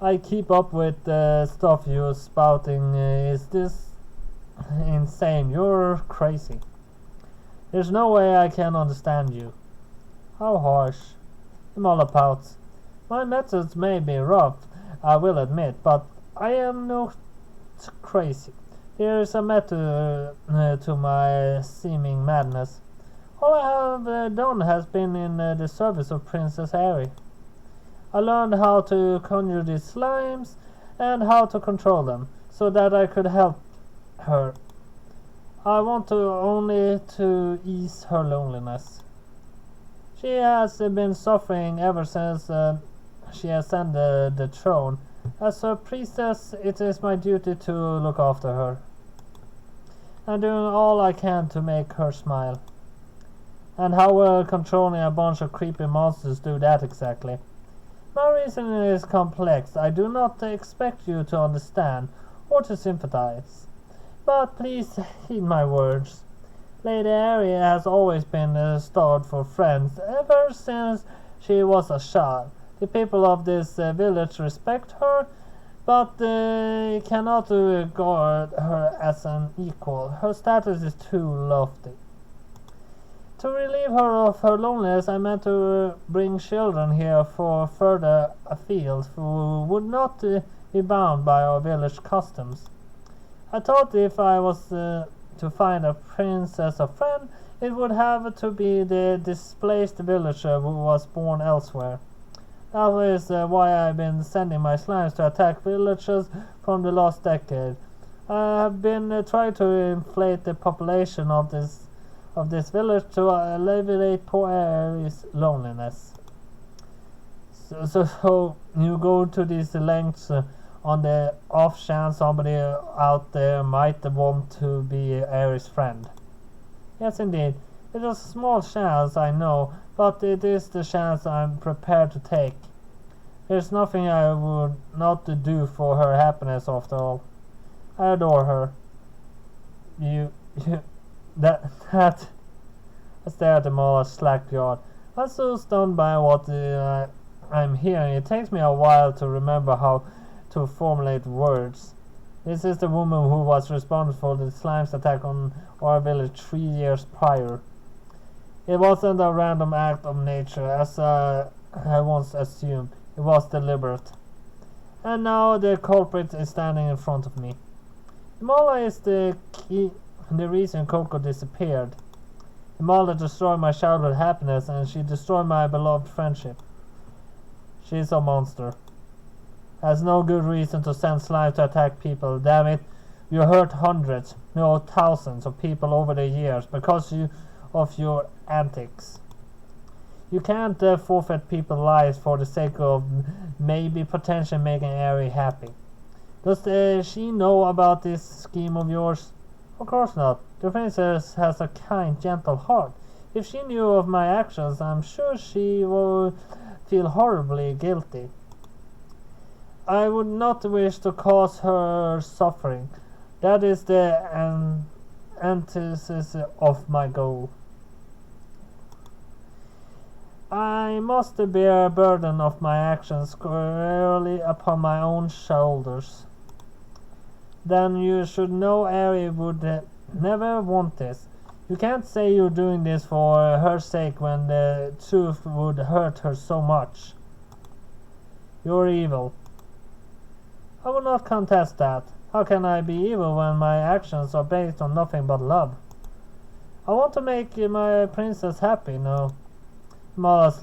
I keep up with the stuff you're spouting? Is this insane? You're crazy. There's no way I can understand you. How harsh. Imola pouts. My methods may be rough, I will admit, but I am not crazy. There is a method to my seeming madness. All I have done has been in the service of Princess Harry. I learned how to conjure these slimes and how to control them, so that I could help her. I want only to ease her loneliness. She has been suffering ever since she ascended the throne. As a priestess, it is my duty to look after her. I'm doing all I can to make her smile. And how will controlling a bunch of creepy monsters do that exactly? My reasoning is complex. I do not expect you to understand or to sympathize. But please heed my words. Lady Harry has always been starved for friends ever since she was a child. The people of this village respect her, but they cannot regard her as an equal. Her status is too lofty. To relieve her of her loneliness, I meant to bring children here for further afield who would not be bound by our village customs. I thought if I was to find a princess or friend, it would have to be the displaced villager who was born elsewhere. That is why I've been sending my slimes to attack villages from the last decade. I have been trying to inflate the population of this village to alleviate poor Harry's loneliness. So you go to these lengths on the off chance somebody out there might want to be Harry's friend. Yes, indeed. It is a small chance, I know, but it is the chance I'm prepared to take. There's nothing I would not do for her happiness after all. I adore her. That I stare at the Mola's slack yard. I'm so stunned by what I'm hearing. It takes me a while to remember how to formulate words. This is the woman who was responsible for the slime's attack on our village 3 years prior. It wasn't a random act of nature, as I once assumed. It was deliberate. And now the culprit is standing in front of me. Mola is the reason Coco disappeared. Imola destroyed my childhood happiness, and she destroyed my beloved friendship. She's a monster. Has no good reason to send slime to attack people. Damn it, you hurt hundreds, no thousands of people over the years because of your antics. You can't forfeit people's lives for the sake of maybe potentially making Harry happy. Does she know about this scheme of yours? Of course not. The princess has a kind, gentle heart. If she knew of my actions, I'm sure she would feel horribly guilty. I would not wish to cause her suffering. That is the antithesis of my goal. I must bear a burden of my actions squarely upon my own shoulders. Then you should know Ari would never want this. You can't say you're doing this for her sake when the truth would hurt her so much. You're evil. I will not contest that. How can I be evil when my actions are based on nothing but love? I want to make my princess happy, no. Mala's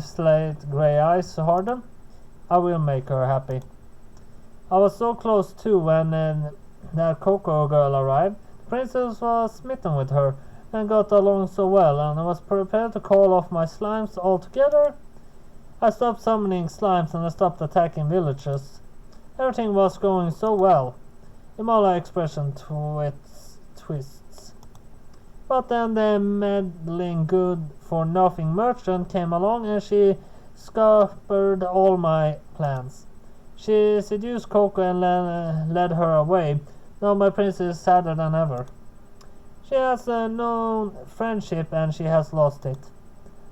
slate grey eyes harden. I will make her happy. I was so close too when that Coco girl arrived. The princess was smitten with her and got along so well, and I was prepared to call off my slimes altogether. I stopped summoning slimes and I stopped attacking villages. Everything was going so well. Imala expression twists. But then the meddling good-for-nothing merchant came along and she scuppered all my plans. She seduced Coco and led her away. Now my princess is sadder than ever. She has known friendship and she has lost it.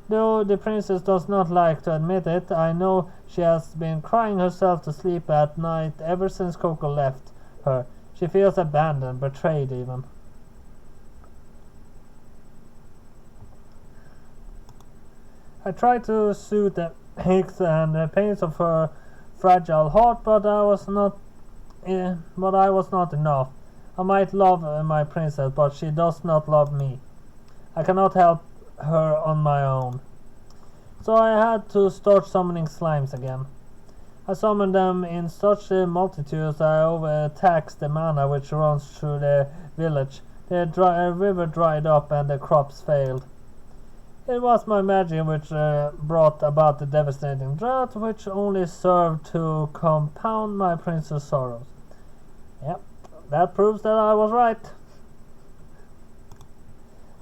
Though the princess does not like to admit it, I know she has been crying herself to sleep at night ever since Coco left her. She feels abandoned, betrayed even. I tried to soothe the aches and the pains of her fragile heart, but I was not enough. I might love my princess, but she does not love me. I cannot help her on my own. So I had to start summoning slimes again. I summoned them in such multitudes I overtaxed the mana which runs through the village. The river dried up and the crops failed. It was my magic which brought about the devastating drought, which only served to compound my princess' sorrows. Yep, that proves that I was right.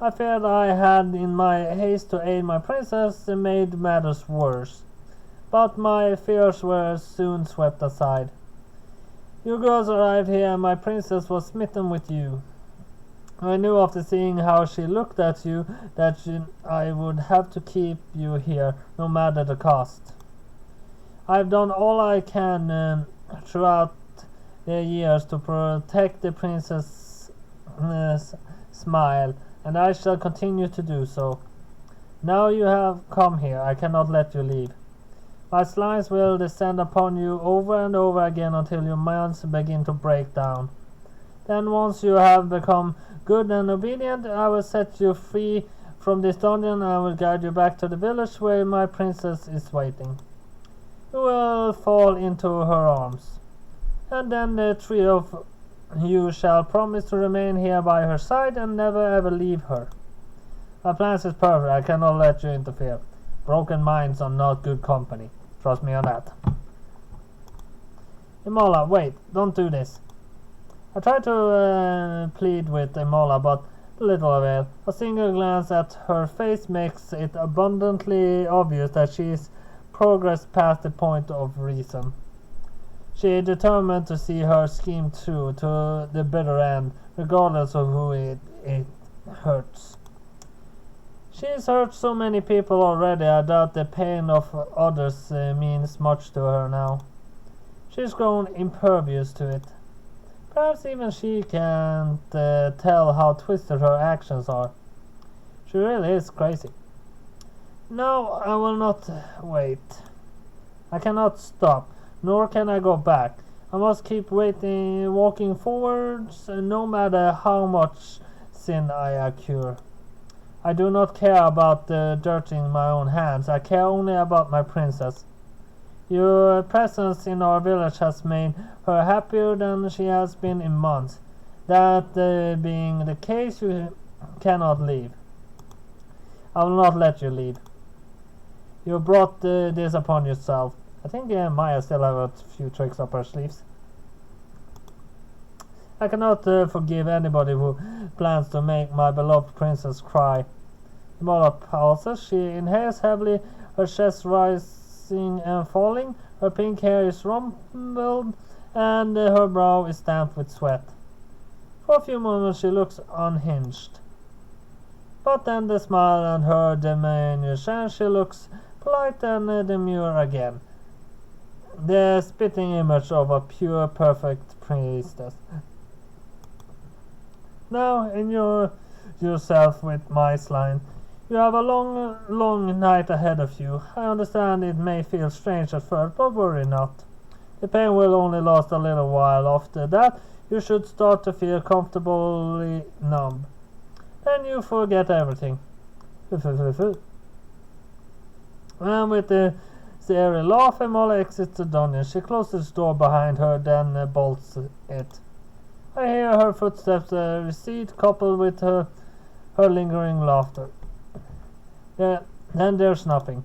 I feared I had, in my haste to aid my princess, made matters worse. But my fears were soon swept aside. You girls arrived here and my princess was smitten with you. I knew after seeing how she looked at you that I would have to keep you here, no matter the cost. I've done all I can throughout the years to protect the princess' smile, and I shall continue to do so. Now you have come here, I cannot let you leave. My slimes will descend upon you over and over again until your minds begin to break down. Then once you have become good and obedient, I will set you free from this dungeon and I will guide you back to the village where my princess is waiting. You will fall into her arms, and then the three of you shall promise to remain here by her side and never ever leave her. My plan is perfect, I cannot let you interfere. Broken minds are not good company. Trust me on that. Imola, wait, don't do this. I tried to plead with Imola, but little avail. A single glance at her face makes it abundantly obvious that she is progressed past the point of reason. She is determined to see her scheme through to the bitter end, regardless of who it hurts. She has hurt so many people already, I doubt the pain of others means much to her now. She's grown impervious to it. Perhaps even she can't tell how twisted her actions are. She really is crazy. No, I will not wait. I cannot stop, nor can I go back. I must keep walking forwards, no matter how much sin I accrue. I do not care about the dirt in my own hands. I care only about my princess. Your presence in our village has made her happier than she has been in months. That being the case, you cannot leave. I will not let you leave. You brought this upon yourself. I think Maya still have a few tricks up her sleeves. I cannot forgive anybody who plans to make my beloved princess cry. Imola pauses. She inhales heavily, her chest rising and falling. Her pink hair is rumpled, and her brow is stamped with sweat. For a few moments she looks unhinged. But then the smile and her diminution, she looks polite and demure again. The spitting image of a pure, perfect priestess. Now, enjoy yourself with my line. You have a long night ahead of you. I understand it may feel strange at first, but worry not. The pain will only last a little while. After that, you should start to feel comfortably numb. Then you forget everything. And with the airy laugh, Emola exits the dungeon. She closes the door behind her, then bolts it. I hear her footsteps recede, coupled with her lingering laughter. Then there's nothing.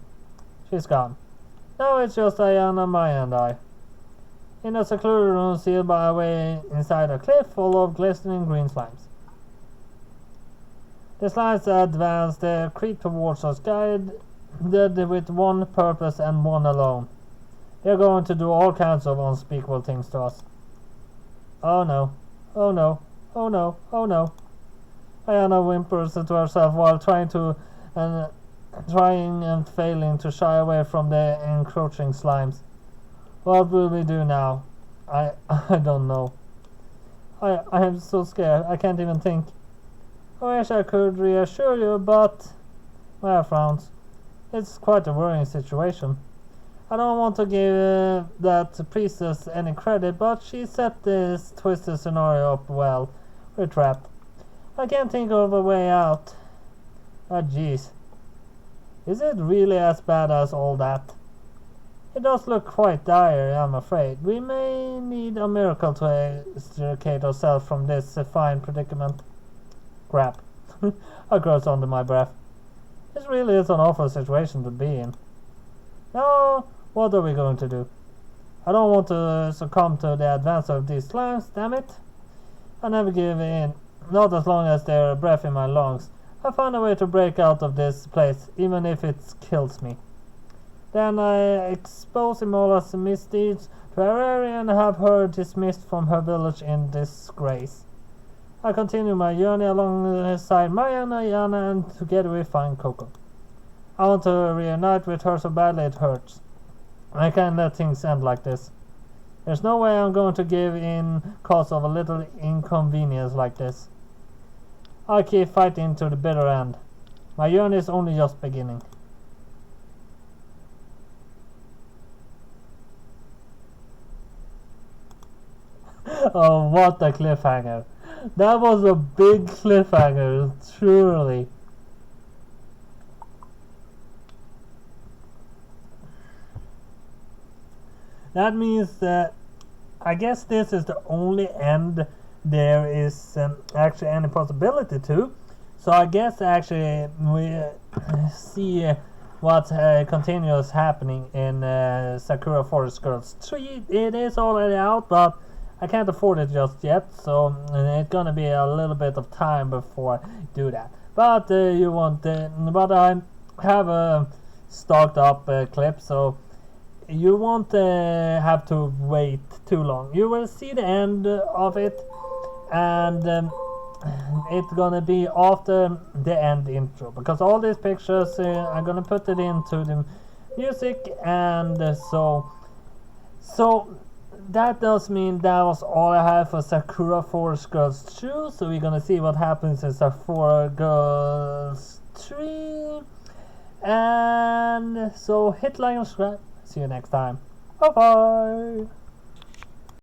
She's gone. Now it's just Ayana, Maya, and I. In a secluded room sealed by a way inside a cliff full of glistening green slimes. The slimes advance, they creep towards us, guided with one purpose and one alone. They're going to do all kinds of unspeakable things to us. Oh no, oh no, oh no, oh no. Ayana whimpers to herself while trying and failing to shy away from the encroaching slimes. What will we do now? I don't know. I am so scared, I can't even think. I wish I could reassure you, but... Maya frowns. It's quite a worrying situation. I don't want to give that priestess any credit, but she set this twisted scenario up well. We're trapped. I can't think of a way out. Ah, jeez. Is it really as bad as all that? It does look quite dire, I'm afraid. We may need a miracle to extricate ourselves from this fine predicament. Crap. I gross under my breath. This really is an awful situation to be in. Now, what are we going to do? I don't want to succumb to the advance of these slimes, damn it. I never give in, not as long as there's breath in my lungs. I find a way to break out of this place, even if it kills me. Then I expose Imola's misdeeds to her area and have her dismissed from her village in disgrace. I continue my journey alongside Maya and Ayana, and together we find Coco. I want to reunite with her so badly it hurts. I can't let things end like this. There's no way I'm going to give in cause of a little inconvenience like this. I'll keep fighting to the bitter end. My journey is only just beginning. Oh, what a cliffhanger. That was a big cliffhanger, truly. That means that I guess this is the only end there is actually any possibility to. So I guess actually we see what continues happening in Sakura Forest Girls 3. It is already out, but I can't afford it just yet, so it's gonna be a little bit of time before I do that. But but I have a stocked up clip, so you won't have to wait too long. You will see the end of it, and it's gonna be after the end intro, because all these pictures I'm gonna put it into the music, and so that does mean that was all I have for Sakura Forest Girls 2. So we're gonna see what happens in Sakura Girls 3. And so hit like and subscribe. See you next time. Bye bye.